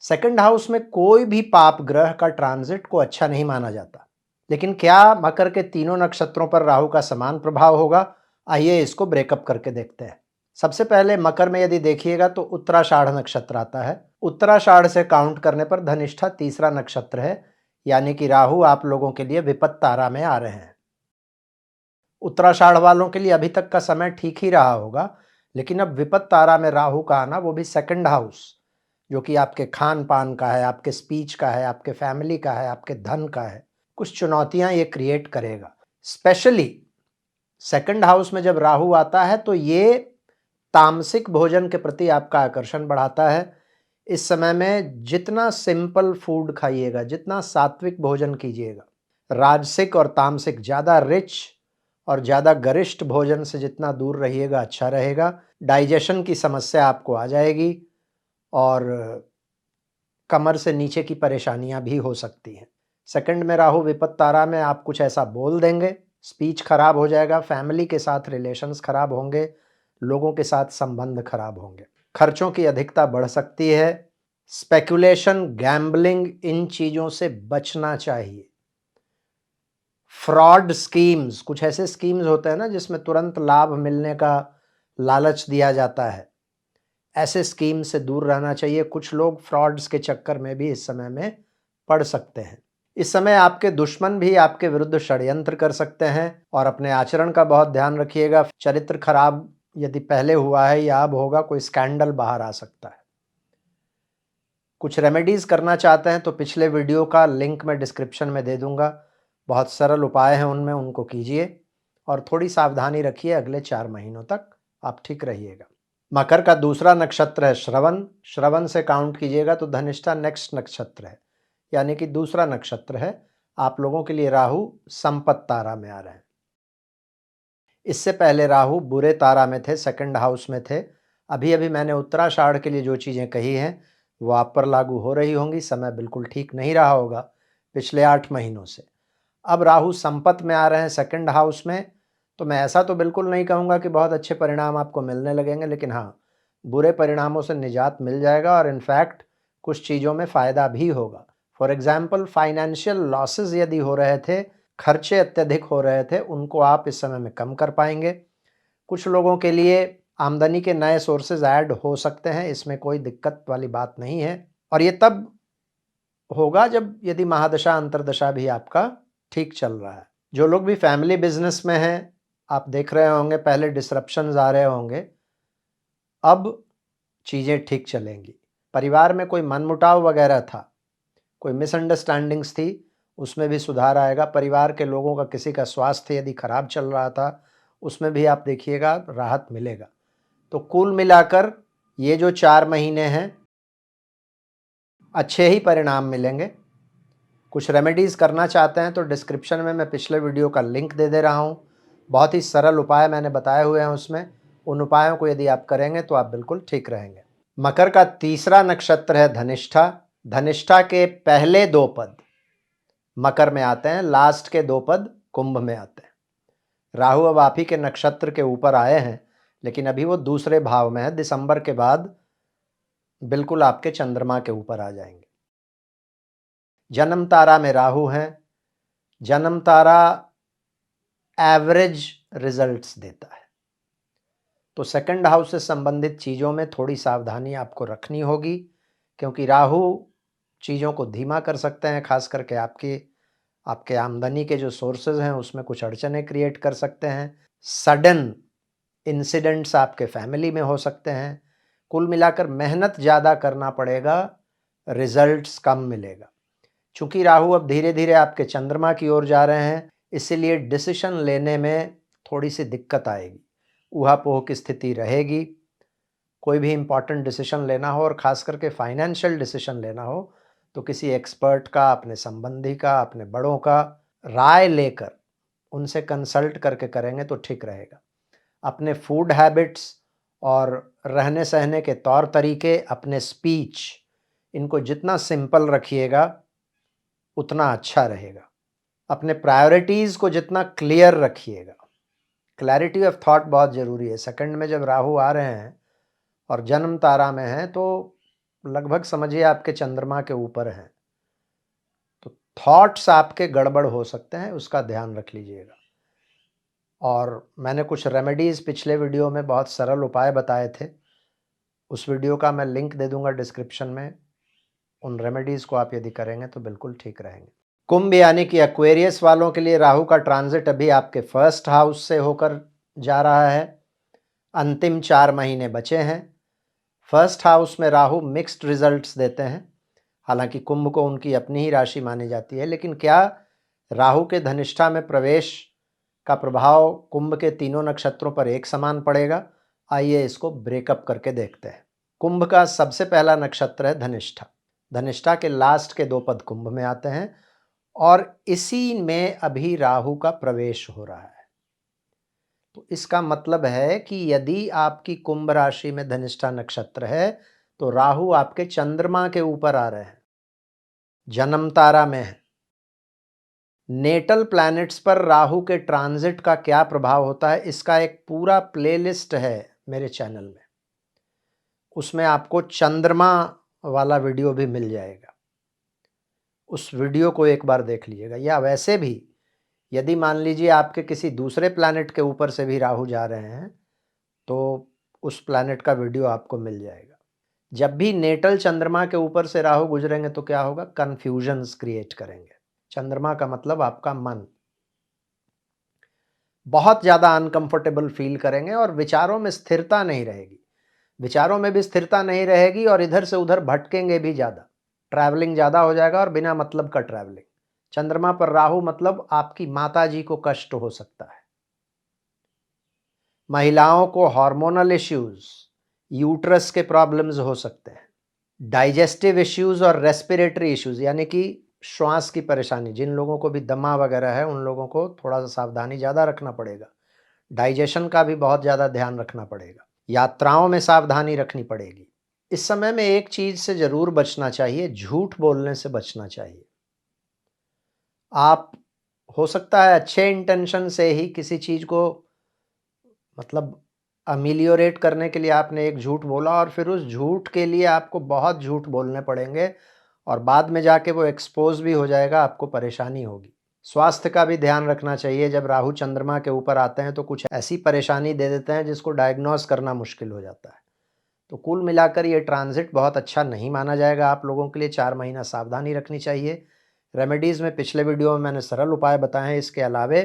सेकंड हाउस में कोई भी पाप ग्रह का ट्रांजिट को अच्छा नहीं माना जाता। लेकिन क्या मकर के तीनों नक्षत्रों पर राहु का समान प्रभाव होगा? आइए इसको ब्रेकअप करके देखते हैं। सबसे पहले मकर में यदि देखिएगा तो उत्तराषाढ़ नक्षत्र आता है। उत्तराषाढ़ से काउंट करने पर धनिष्ठा तीसरा नक्षत्र है, यानी कि राहु आप लोगों के लिए विपत्त तारा में आ रहे हैं। उत्तराषाढ़ वालों के लिए अभी तक का समय ठीक ही रहा होगा, लेकिन अब विपत्त तारा में राहु का आना, वो भी सेकंड हाउस, जो कि आपके खान पान का है, आपके स्पीच का है, आपके फैमिली का है, आपके धन का है, कुछ चुनौतियां ये क्रिएट करेगा। स्पेशली सेकंड हाउस में जब राहु आता है तो ये तामसिक भोजन के प्रति आपका आकर्षण बढ़ाता है। इस समय में जितना सिंपल फूड खाइएगा, जितना सात्विक भोजन कीजिएगा, राजसिक और तामसिक, ज़्यादा रिच और ज़्यादा गरिष्ठ भोजन से जितना दूर रहिएगा अच्छा रहेगा। डाइजेशन की समस्या आपको आ जाएगी और कमर से नीचे की परेशानियां भी हो सकती हैं। सेकंड में राहु विपत्त तारा में आप कुछ ऐसा बोल देंगे, स्पीच खराब हो जाएगा, फैमिली के साथ रिलेशंस खराब होंगे, लोगों के साथ संबंध खराब होंगे, खर्चों की अधिकता बढ़ सकती है। स्पेकुलेशन, गैम्बलिंग, इन चीज़ों से बचना चाहिए। फ्रॉड स्कीम्स, कुछ ऐसे स्कीम्स होते हैं ना जिसमें तुरंत लाभ मिलने का लालच दिया जाता है, ऐसे स्कीम से दूर रहना चाहिए। कुछ लोग फ्रॉड्स के चक्कर में भी इस समय में पड़ सकते हैं। इस समय आपके दुश्मन भी आपके विरुद्ध षड्यंत्र कर सकते हैं और अपने आचरण का बहुत ध्यान रखिएगा। चरित्र खराब यदि पहले हुआ है या अब होगा, कोई स्कैंडल बाहर आ सकता है। कुछ रेमेडीज़ करना चाहते हैं तो पिछले वीडियो का लिंक मैं डिस्क्रिप्शन में दे दूंगा। बहुत सरल उपाय हैं उनमें, उनको कीजिए और थोड़ी सावधानी रखिए। अगले 4 महीनों तक आप ठीक रहिएगा। मकर का दूसरा नक्षत्र है श्रवण। श्रवण से काउंट कीजिएगा तो धनिष्ठा नेक्स्ट नक्षत्र है, यानी कि दूसरा नक्षत्र है। आप लोगों के लिए राहु संपत्त तारा में आ रहे हैं। इससे पहले राहु बुरे तारा में थे, सेकंड हाउस में थे। अभी अभी मैंने उत्तराषाढ़ के लिए जो चीज़ें कही हैं वो आप पर लागू हो रही होंगी। समय बिल्कुल ठीक नहीं रहा होगा पिछले 8 महीनों से। अब राहु संपत्त में आ रहे हैं, सेकंड हाउस में, तो मैं ऐसा तो बिल्कुल नहीं कहूँगा कि बहुत अच्छे परिणाम आपको मिलने लगेंगे, लेकिन हाँ, बुरे परिणामों से निजात मिल जाएगा और इनफैक्ट कुछ चीज़ों में फ़ायदा भी होगा। फॉर एग्जाम्पल, फाइनेंशियल लॉसेस यदि हो रहे थे, खर्चे अत्यधिक हो रहे थे, उनको आप इस समय में कम कर पाएंगे। कुछ लोगों के लिए आमदनी के नए सोर्सेज ऐड हो सकते हैं, इसमें कोई दिक्कत वाली बात नहीं है। और ये तब होगा जब यदि महादशा अंतर्दशा भी आपका ठीक चल रहा है। जो लोग भी फैमिली बिजनेस में हैं, आप देख रहे होंगे पहले डिसरप्शंस आ रहे होंगे, अब चीज़ें ठीक चलेंगी। परिवार में कोई मनमुटाव वगैरह था, कोई मिसअंडरस्टैंडिंग्स थी, उसमें भी सुधार आएगा। परिवार के लोगों का किसी का स्वास्थ्य यदि खराब चल रहा था, उसमें भी आप देखिएगा राहत मिलेगा। तो कुल मिलाकर ये जो 4 महीने हैं, अच्छे ही परिणाम मिलेंगे। कुछ रेमेडीज़ करना चाहते हैं तो डिस्क्रिप्शन में मैं पिछले वीडियो का लिंक दे दे रहा हूँ। बहुत ही सरल उपाय मैंने बताए हुए हैं उसमें। उन उपायों को यदि आप करेंगे तो आप बिल्कुल ठीक रहेंगे। मकर का तीसरा नक्षत्र है धनिष्ठा। धनिष्ठा के पहले 2 पद मकर में आते हैं, लास्ट के 2 पद कुंभ में आते हैं। राहु अब आप ही के नक्षत्र के ऊपर आए हैं, लेकिन अभी वो दूसरे भाव में है, दिसंबर के बाद बिल्कुल आपके चंद्रमा के ऊपर आ जाएंगे। जन्म तारा में राहु है। जन्म तारा एवरेज रिजल्ट्स देता है, तो सेकंड हाउस से संबंधित चीज़ों में थोड़ी सावधानी आपको रखनी होगी, क्योंकि राहु चीज़ों को धीमा कर सकते हैं, खास करके आपके आमदनी के जो सोर्सेज हैं उसमें कुछ अड़चनें क्रिएट कर सकते हैं। सडन इंसिडेंट्स आपके फैमिली में हो सकते हैं। कुल मिलाकर मेहनत ज़्यादा करना पड़ेगा, रिजल्ट्स कम मिलेगा। चूँकि राहु अब धीरे धीरे आपके चंद्रमा की ओर जा रहे हैं, इसीलिए डिसीजन लेने में थोड़ी सी दिक्कत आएगी, ऊहा-पोह की स्थिति रहेगी। कोई भी इम्पॉर्टेंट डिसीजन लेना हो और ख़ास करके फाइनेंशियल डिसीजन लेना हो तो किसी एक्सपर्ट का, अपने संबंधी का, अपने बड़ों का राय लेकर उनसे कंसल्ट करके करेंगे तो ठीक रहेगा। अपने फूड हैबिट्स और रहने सहने के तौर तरीके, अपने स्पीच, इनको जितना सिंपल रखिएगा उतना अच्छा रहेगा। अपने प्रायोरिटीज़ को जितना क्लियर रखिएगा, क्लैरिटी ऑफ थॉट बहुत ज़रूरी है। सेकंड में जब राहु आ रहे हैं और जन्म तारा में हैं तो लगभग समझिए आपके चंद्रमा के ऊपर हैं, तो थॉट्स आपके गड़बड़ हो सकते हैं, उसका ध्यान रख लीजिएगा। और मैंने कुछ रेमेडीज़ पिछले वीडियो में बहुत सरल उपाय बताए थे, उस वीडियो का मैं लिंक दे दूंगा डिस्क्रिप्शन में। उन रेमेडीज़ को आप यदि करेंगे तो बिल्कुल ठीक रहेंगे। कुंभ यानी कि एक्वेरियस वालों के लिए राहु का ट्रांजिट अभी आपके फर्स्ट हाउस से होकर जा रहा है। अंतिम 4 महीने बचे हैं। फर्स्ट हाउस में राहु मिक्स्ड रिजल्ट्स देते हैं। हालांकि कुंभ को उनकी अपनी ही राशि मानी जाती है, लेकिन क्या राहु के धनिष्ठा में प्रवेश का प्रभाव कुंभ के तीनों नक्षत्रों पर एक समान पड़ेगा? आइए इसको ब्रेकअप करके देखते हैं। कुंभ का सबसे पहला नक्षत्र है धनिष्ठा। धनिष्ठा के लास्ट के 2 पद कुंभ में आते हैं और इसी में अभी राहु का प्रवेश हो रहा है। तो इसका मतलब है कि यदि आपकी कुंभ राशि में धनिष्ठा नक्षत्र है तो राहु आपके चंद्रमा के ऊपर आ रहे हैं, जन्म तारा में है। नेटल प्लैनेट्स पर राहु के ट्रांजिट का क्या प्रभाव होता है, इसका एक पूरा प्लेलिस्ट है मेरे चैनल में, उसमें आपको चंद्रमा वाला वीडियो भी मिल जाएगा। उस वीडियो को एक बार देख लीजिएगा। या वैसे भी यदि मान लीजिए आपके किसी दूसरे प्लैनेट के ऊपर से भी राहु जा रहे हैं तो उस प्लैनेट का वीडियो आपको मिल जाएगा। जब भी नेटल चंद्रमा के ऊपर से राहु गुजरेंगे तो क्या होगा? कन्फ्यूजन्स क्रिएट करेंगे। चंद्रमा का मतलब आपका मन। बहुत ज़्यादा अनकंफर्टेबल फील करेंगे और विचारों में स्थिरता नहीं रहेगी। विचारों में भी स्थिरता नहीं रहेगी और इधर से उधर भटकेंगे भी ज़्यादा। ट्रैवलिंग ज़्यादा हो जाएगा और बिना मतलब का ट्रैवलिंग। चंद्रमा पर राहु मतलब आपकी माताजी को कष्ट हो सकता है। महिलाओं को हार्मोनल इश्यूज, यूट्रस के प्रॉब्लम्स हो सकते हैं। डाइजेस्टिव इश्यूज और रेस्पिरेटरी इश्यूज यानी कि श्वास की परेशानी, जिन लोगों को भी दमा वगैरह है उन लोगों को थोड़ा सा सावधानी ज़्यादा रखना पड़ेगा। डाइजेशन का भी बहुत ज़्यादा ध्यान रखना पड़ेगा। यात्राओं में सावधानी रखनी पड़ेगी। इस समय में एक चीज़ से ज़रूर बचना चाहिए, झूठ बोलने से बचना चाहिए। आप हो सकता है अच्छे इंटेंशन से ही किसी चीज़ को मतलब अमिलियोरेट करने के लिए आपने एक झूठ बोला और फिर उस झूठ के लिए आपको बहुत झूठ बोलने पड़ेंगे और बाद में जाके वो एक्सपोज भी हो जाएगा, आपको परेशानी होगी। स्वास्थ्य का भी ध्यान रखना चाहिए। जब राहु चंद्रमा के ऊपर आते हैं तो कुछ ऐसी परेशानी दे देते हैं जिसको डायग्नोस करना मुश्किल हो जाता है। तो कुल मिलाकर ये ट्रांजिट बहुत अच्छा नहीं माना जाएगा आप लोगों के लिए। 4 महीना सावधानी रखनी चाहिए। रेमेडीज़ में पिछले वीडियो में मैंने सरल उपाय बताए हैं। इसके अलावे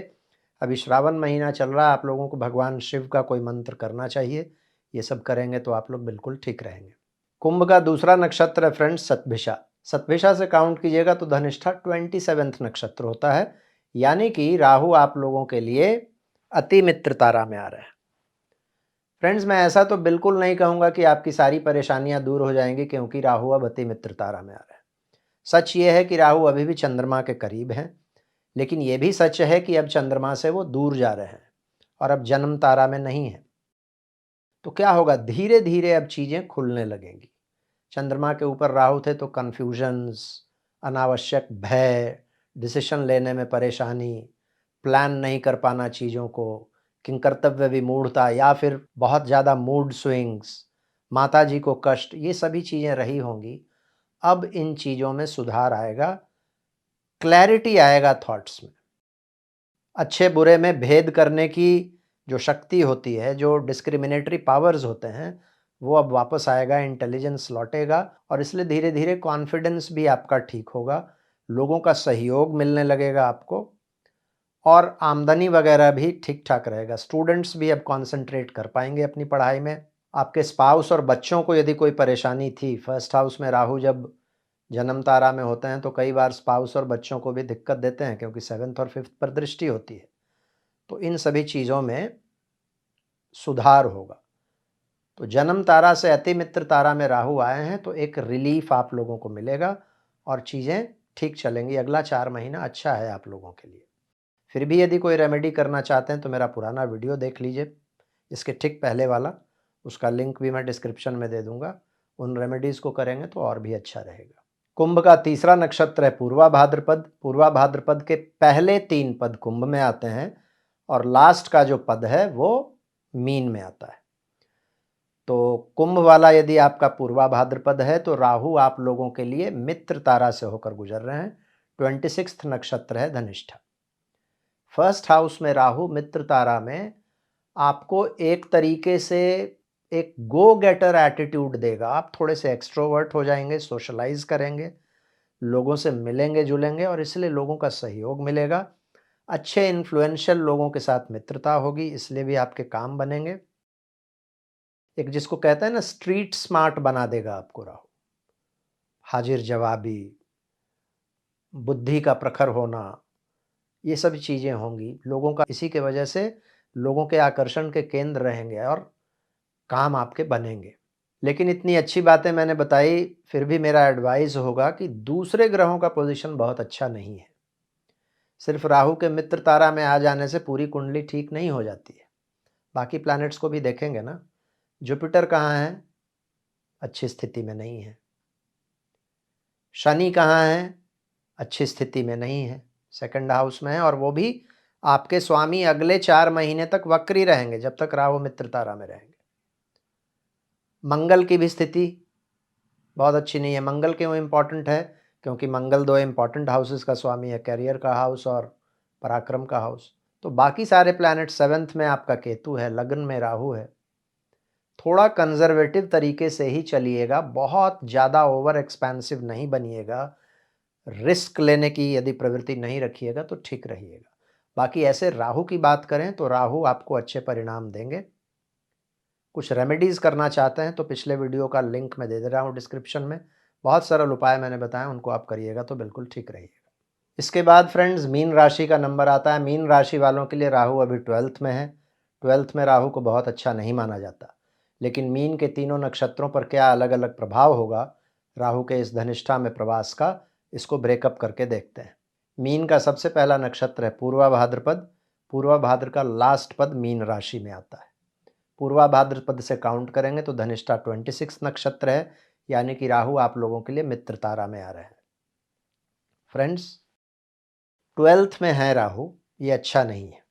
अभी श्रावण महीना चल रहा है, आप लोगों को भगवान शिव का कोई मंत्र करना चाहिए। ये सब करेंगे तो आप लोग बिल्कुल ठीक रहेंगे। कुंभ का दूसरा नक्षत्र है फ्रेंड्स सतभिषा। सतभिषा से काउंट कीजिएगा तो धनिष्ठा 27वां नक्षत्र होता है, यानी कि राहु आप लोगों के लिए अति मित्र तारा में आ रहे हैं। फ्रेंड्स, मैं ऐसा तो बिल्कुल नहीं कहूँगा कि आपकी सारी परेशानियां दूर हो जाएंगी क्योंकि राहु अब अति मित्र तारा में आ रहे हैं। सच ये है कि राहु अभी भी चंद्रमा के करीब हैं, लेकिन ये भी सच है कि अब चंद्रमा से वो दूर जा रहे हैं और अब जन्म तारा में नहीं है। तो क्या होगा? धीरे धीरे अब चीज़ें खुलने लगेंगी। चंद्रमा के ऊपर राहु थे तो कन्फ्यूजन्स, अनावश्यक भय, डिसीजन लेने में परेशानी, प्लान नहीं कर पाना चीज़ों को, किंकर्तव्य विमूढ़ता या फिर बहुत ज़्यादा मूड स्विंग्स, माताजी को कष्ट, ये सभी चीज़ें रही होंगी। अब इन चीज़ों में सुधार आएगा, क्लैरिटी आएगा थॉट्स में। अच्छे बुरे में भेद करने की जो शक्ति होती है, जो डिस्क्रिमिनेटरी पावर्स होते हैं, वो अब वापस आएगा, इंटेलिजेंस लौटेगा और इसलिए धीरे-धीरे कॉन्फिडेंस भी आपका ठीक होगा, लोगों का सहयोग मिलने लगेगा आपको और आमदनी वगैरह भी ठीक-ठाक रहेगा। स्टूडेंट्स भी अब कॉन्संट्रेट कर पाएँगे अपनी पढ़ाई में। आपके स्पाउस और बच्चों को यदि कोई परेशानी थी, फर्स्ट हाउस में राहु जब जन्म तारा में होते हैं तो कई बार स्पाउस और बच्चों को भी दिक्कत देते हैं क्योंकि 7th और 5th पर दृष्टि होती है। तो इन सभी चीज़ों में सुधार होगा। तो जन्म तारा से अति मित्र तारा में राहु आए हैं तो एक रिलीफ आप लोगों को मिलेगा और चीज़ें ठीक चलेंगी। अगला 4 महीना अच्छा है आप लोगों के लिए। फिर भी यदि कोई रेमेडी करना चाहते हैं तो मेरा पुराना वीडियो देख लीजिए, इसके ठीक पहले वाला, उसका लिंक भी मैं डिस्क्रिप्शन में दे दूंगा। उन रेमेडीज़ को करेंगे तो और भी अच्छा रहेगा। कुंभ का तीसरा नक्षत्र है पूर्वा भाद्रपद। पूर्वा भाद्रपद के पहले 3 पद कुंभ में आते हैं और लास्ट का जो पद है वो मीन में आता है। तो कुंभ वाला यदि आपका पूर्वा भाद्रपद है तो राहु आप लोगों के लिए मित्र तारा से होकर गुजर रहे हैं। 26th नक्षत्र है धनिष्ठा। फर्स्ट हाउस में राहु मित्र तारा में आपको एक तरीके से एक गो गेटर एटीट्यूड देगा। आप थोड़े से एक्सट्रोवर्ट हो जाएंगे, सोशलाइज करेंगे, लोगों से मिलेंगे जुलेंगे और इसलिए लोगों का सहयोग मिलेगा। अच्छे इन्फ्लुएंशियल लोगों के साथ मित्रता होगी, इसलिए भी आपके काम बनेंगे। एक जिसको कहते हैं ना स्ट्रीट स्मार्ट बना देगा आपको राहु। हाजिर जवाबी, बुद्धि का प्रखर होना, ये सब चीज़ें होंगी। लोगों का इसी के वजह से लोगों के आकर्षण के केंद्र रहेंगे और काम आपके बनेंगे। लेकिन इतनी अच्छी बातें मैंने बताई, फिर भी मेरा एडवाइस होगा कि दूसरे ग्रहों का पोजीशन बहुत अच्छा नहीं है। सिर्फ राहु के मित्र तारा में आ जाने से पूरी कुंडली ठीक नहीं हो जाती है। बाकी प्लैनेट्स को भी देखेंगे ना। जुपिटर कहाँ है? अच्छी स्थिति में नहीं है। शनि कहाँ है? अच्छी स्थिति में नहीं है, सेकंड हाउस में है और वो भी आपके स्वामी अगले 4 महीने तक वक्री रहेंगे जब तक राहु मित्र तारा में रहेंगे। मंगल की भी स्थिति बहुत अच्छी नहीं है। मंगल क्यों इंपॉर्टेंट है? क्योंकि मंगल 2 इंपॉर्टेंट हाउसेस का स्वामी है, कैरियर का हाउस और पराक्रम का हाउस। तो बाकी सारे प्लैनेट 7th में आपका केतु है, लग्न में राहु है। थोड़ा कंजर्वेटिव तरीके से ही चलिएगा, बहुत ज़्यादा ओवर एक्सपेंसिव नहीं बनिएगा, रिस्क लेने की यदि प्रवृत्ति नहीं रखिएगा तो ठीक रहिएगा। बाकी ऐसे राहु की बात करें तो राहु आपको अच्छे परिणाम देंगे। कुछ रेमेडीज़ करना चाहते हैं तो पिछले वीडियो का लिंक मैं दे दे रहा हूँ डिस्क्रिप्शन में। बहुत सरल उपाय मैंने बताए, उनको आप करिएगा तो बिल्कुल ठीक रहिएगा। इसके बाद फ्रेंड्स मीन राशि का नंबर आता है। मीन राशि वालों के लिए राहु अभी 12th में है। 12th में राहु को बहुत अच्छा नहीं माना जाता, लेकिन मीन के तीनों नक्षत्रों पर क्या अलग अलग प्रभाव होगा राहु के इस धनिष्ठा में प्रवास का, इसको ब्रेकअप करके देखते हैं। मीन का सबसे पहला नक्षत्र है पूर्वा भाद्रपद। पूर्वा भाद्र का लास्ट पद मीन राशि में आता है। पूर्वा भाद्रपद से काउंट करेंगे तो धनिष्ठा 26 नक्षत्र है, यानी कि राहु आप लोगों के लिए मित्र तारा में आ रहे हैं। फ्रेंड्स 12th में है राहु, ये अच्छा नहीं है।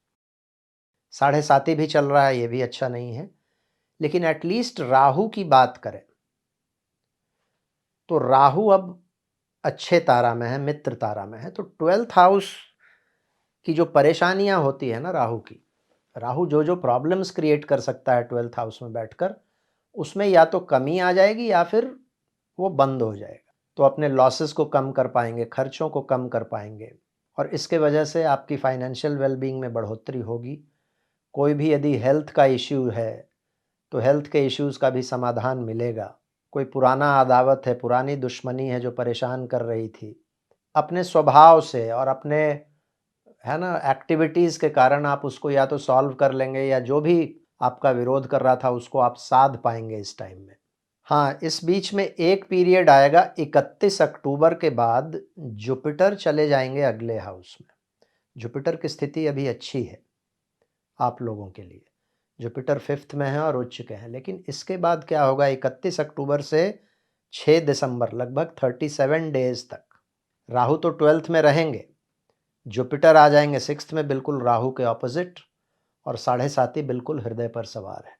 7.5 भी चल रहा है, ये भी अच्छा नहीं है। लेकिन एटलीस्ट राहु की बात करें तो राहु अब अच्छे तारा में है, मित्र तारा में है। तो 12th हाउस की जो परेशानियां होती है ना राहु की, राहु जो जो प्रॉब्लम्स क्रिएट कर सकता है 12th हाउस में बैठकर, उसमें या तो कमी आ जाएगी या फिर वो बंद हो जाएगा। तो अपने लॉसेस को कम कर पाएंगे, खर्चों को कम कर पाएंगे और इसके वजह से आपकी फाइनेंशियल वेलबींग में बढ़ोतरी होगी। कोई भी यदि हेल्थ का इश्यू है तो हेल्थ के इश्यूज़ का भी समाधान मिलेगा। कोई पुराना अदावत है, पुरानी दुश्मनी है जो परेशान कर रही थी, अपने स्वभाव से और अपने है ना एक्टिविटीज़ के कारण आप उसको या तो सॉल्व कर लेंगे या जो भी आपका विरोध कर रहा था उसको आप साध पाएंगे इस टाइम में। हाँ, इस बीच में एक पीरियड आएगा 31 अक्टूबर के बाद, जुपिटर चले जाएंगे अगले हाउस में। जुपिटर की स्थिति अभी अच्छी है आप लोगों के लिए। जुपिटर 5th में है और उच्च के हैं। लेकिन इसके बाद क्या होगा, 31 अक्टूबर से 6 दिसंबर लगभग 37 डेज तक राहु तो 12th में रहेंगे, जुपिटर आ जाएंगे 6th में बिल्कुल राहु के ऑपोजिट और साढ़े साथी बिल्कुल हृदय पर सवार है।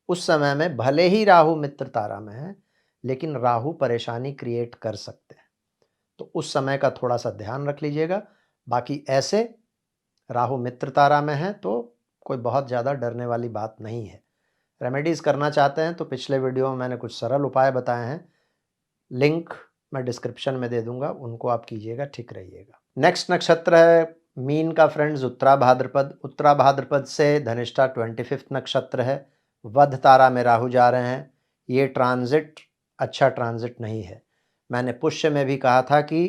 उस समय में भले ही राहु मित्र तारा में है, लेकिन राहु परेशानी क्रिएट कर सकते हैं, तो उस समय का थोड़ा सा ध्यान रख लीजिएगा। बाकी ऐसे राहु मित्र तारा में है तो कोई बहुत ज़्यादा डरने वाली बात नहीं है। रेमेडीज़ करना चाहते हैं तो पिछले वीडियो में मैंने कुछ सरल उपाय बताए हैं, लिंक मैं डिस्क्रिप्शन में दे दूंगा, उनको आप कीजिएगा, ठीक रहिएगा। नेक्स्ट नक्षत्र है मीन का फ्रेंड्स, उत्तरा भाद्रपद। उत्तरा भाद्रपद से धनिष्ठा 25th नक्षत्र है। वध तारा में राहु जा रहे हैं। ये ट्रांजिट अच्छा ट्रांजिट नहीं है। मैंने पुष्य में भी कहा था कि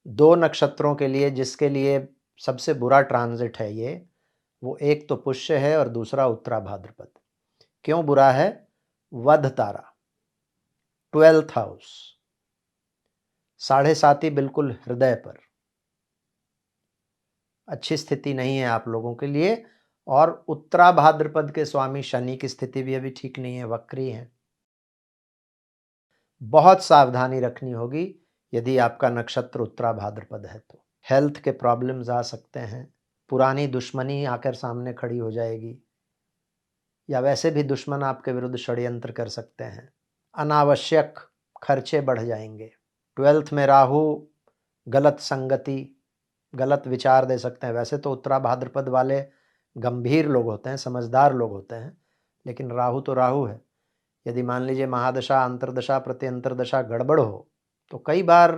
2 नक्षत्रों के लिए जिसके लिए सबसे बुरा ट्रांजिट है ये, वो एक तो पुष्य है और दूसरा उत्तरा भाद्रपद। क्यों बुरा है? वध तारा 12th हाउस, साढ़े साती बिल्कुल हृदय पर, अच्छी स्थिति नहीं है आप लोगों के लिए। और उत्तरा भाद्रपद के स्वामी शनि की स्थिति भी अभी ठीक नहीं है, वक्री है। बहुत सावधानी रखनी होगी यदि आपका नक्षत्र उत्तरा भाद्रपद है तो। हेल्थ के प्रॉब्लम्स आ सकते हैं, पुरानी दुश्मनी आकर सामने खड़ी हो जाएगी, या वैसे भी दुश्मन आपके विरुद्ध षड्यंत्र कर सकते हैं। अनावश्यक खर्चे बढ़ जाएंगे। 12th में राहु गलत संगति, गलत विचार दे सकते हैं। वैसे तो उत्तरा भाद्रपद वाले गंभीर लोग होते हैं, समझदार लोग होते हैं, लेकिन राहु तो राहु है। यदि मान लीजिए महादशा, अंतर्दशा, प्रत्यंतरदशा गड़बड़ हो तो कई बार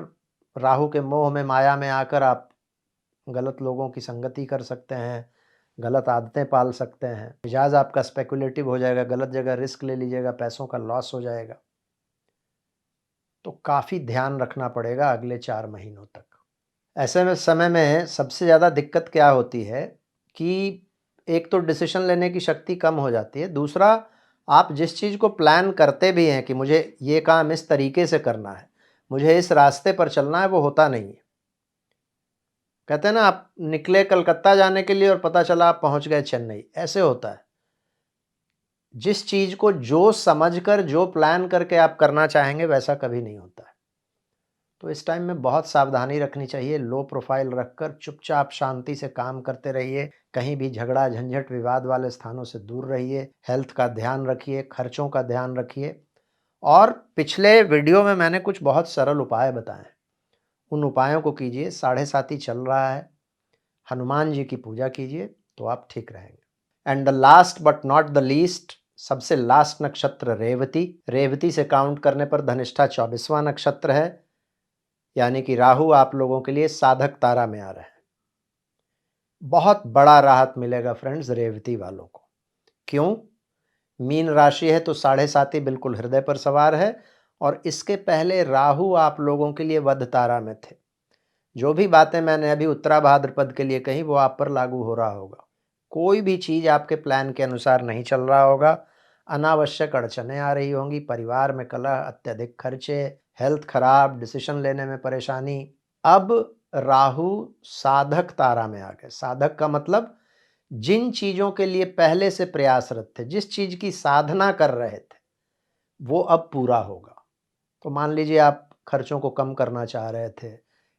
राहु के मोह में, माया में आकर आप गलत लोगों की संगति कर सकते हैं, गलत आदतें पाल सकते हैं, मिजाज आपका स्पेकुलेटिव हो जाएगा, गलत जगह रिस्क ले लीजिएगा, पैसों का लॉस हो जाएगा। तो काफ़ी ध्यान रखना पड़ेगा अगले 4 महीनों तक। ऐसे में समय में सबसे ज़्यादा दिक्कत क्या होती है कि एक तो डिसीजन लेने की शक्ति कम हो जाती है, दूसरा आप जिस चीज़ को प्लान करते भी हैं कि मुझे ये काम इस तरीके से करना है, मुझे इस रास्ते पर चलना है, वो होता नहीं है। कहते हैं ना, आप निकले कलकत्ता जाने के लिए और पता चला आप पहुंच गए चेन्नई, ऐसे होता है। जिस चीज़ को जो समझकर, जो प्लान करके आप करना चाहेंगे, वैसा कभी नहीं होता है। तो इस टाइम में बहुत सावधानी रखनी चाहिए। लो प्रोफाइल रखकर चुपचाप शांति से काम करते रहिए। कहीं भी झगड़ा झंझट विवाद वाले स्थानों से दूर रहिए। हेल्थ का ध्यान रखिए, खर्चों का ध्यान रखिए। और पिछले वीडियो में मैंने कुछ बहुत सरल उपाय बताए हैं, उन उपायों को कीजिए। साढ़े साती चल रहा है, हनुमान जी की पूजा कीजिए तो आप ठीक रहेंगे। And the last but not the least, सबसे लास्ट नक्षत्र रेवती। रेवती से काउंट करने पर धनिष्ठा 24वां नक्षत्र है, यानी कि राहु आप लोगों के लिए साधक तारा में आ रहे हैं। बहुत बड़ा राहत मिलेगा फ्रेंड्स रेवती वालों को। क्यों? मीन राशि है तो साढ़े साती बिल्कुल हृदय पर सवार है, और इसके पहले राहु आप लोगों के लिए वध तारा में थे। जो भी बातें मैंने अभी उत्तरा भाद्रपद के लिए कही वो आप पर लागू हो रहा होगा। कोई भी चीज़ आपके प्लान के अनुसार नहीं चल रहा होगा, अनावश्यक अड़चनें आ रही होंगी, परिवार में कलह, अत्यधिक खर्चे, हेल्थ खराब, डिसीजन लेने में परेशानी। अब राहु साधक तारा में आ गए। साधक का मतलब जिन चीज़ों के लिए पहले से प्रयासरत थे, जिस चीज़ की साधना कर रहे थे, वो अब पूरा होगा। तो मान लीजिए आप खर्चों को कम करना चाह रहे थे,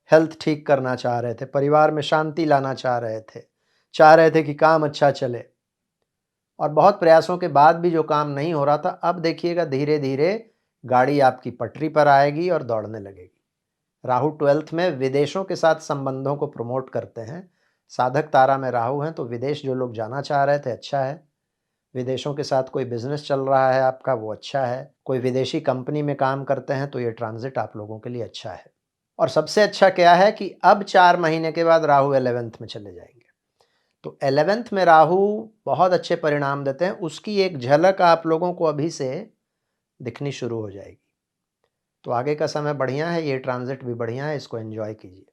हेल्थ ठीक करना चाह रहे थे, परिवार में शांति लाना चाह रहे थे कि काम अच्छा चले, और बहुत प्रयासों के बाद भी जो काम नहीं हो रहा था, अब देखिएगा धीरे धीरे गाड़ी आपकी पटरी पर आएगी और दौड़ने लगेगी। राहु 12th में विदेशों के साथ संबंधों को प्रमोट करते हैं। साधक तारा में राहु हैं तो विदेश जो लोग जाना चाह रहे थे, अच्छा है। विदेशों के साथ कोई बिजनेस चल रहा है आपका, वो अच्छा है। कोई विदेशी कंपनी में काम करते हैं तो ये ट्रांजिट आप लोगों के लिए अच्छा है। और सबसे अच्छा क्या है कि अब 4 महीने के बाद राहु 11th में चले जाएंगे। तो 11th में राहु बहुत अच्छे परिणाम देते हैं, उसकी एक झलक आप लोगों को अभी से दिखनी शुरू हो जाएगी। तो आगे का समय बढ़िया है, ये ट्रांजिट भी बढ़िया है, इसको एंजॉय कीजिए।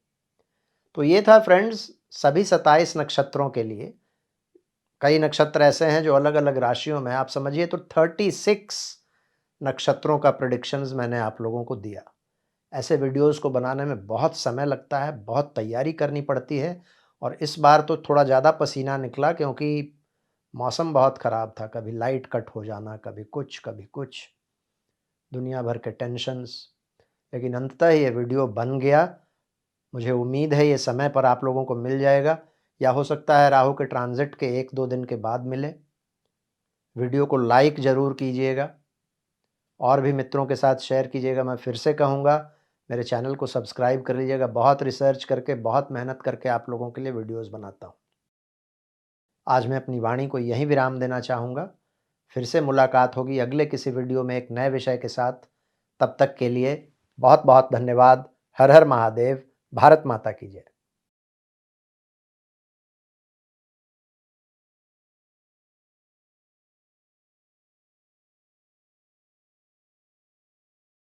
तो ये था फ्रेंड्स सभी 27 नक्षत्रों के लिए। कई नक्षत्र ऐसे हैं जो अलग अलग राशियों में, आप समझिए तो 36 नक्षत्रों का प्रेडिक्शंस मैंने आप लोगों को दिया। ऐसे वीडियोस को बनाने में बहुत समय लगता है, बहुत तैयारी करनी पड़ती है, और इस बार तो थोड़ा ज़्यादा पसीना निकला क्योंकि मौसम बहुत ख़राब था। कभी लाइट कट हो जाना, कभी कुछ, दुनिया भर के टेंशन्स। लेकिन अंततः ये वीडियो बन गया। मुझे उम्मीद है ये समय पर आप लोगों को मिल जाएगा, या हो सकता है राहु के ट्रांजिट के 1-2 दिन के बाद मिले। वीडियो को लाइक ज़रूर कीजिएगा और भी मित्रों के साथ शेयर कीजिएगा। मैं फिर से कहूँगा, मेरे चैनल को सब्सक्राइब कर लीजिएगा। बहुत रिसर्च करके, बहुत मेहनत करके आप लोगों के लिए वीडियोज़ बनाता हूँ। आज मैं अपनी वाणी को यहीं विराम देना चाहूँगा। फिर से मुलाकात होगी अगले किसी वीडियो में एक नए विषय के साथ। तब तक के लिए बहुत-बहुत धन्यवाद। हर हर महादेव। भारत माता की जय।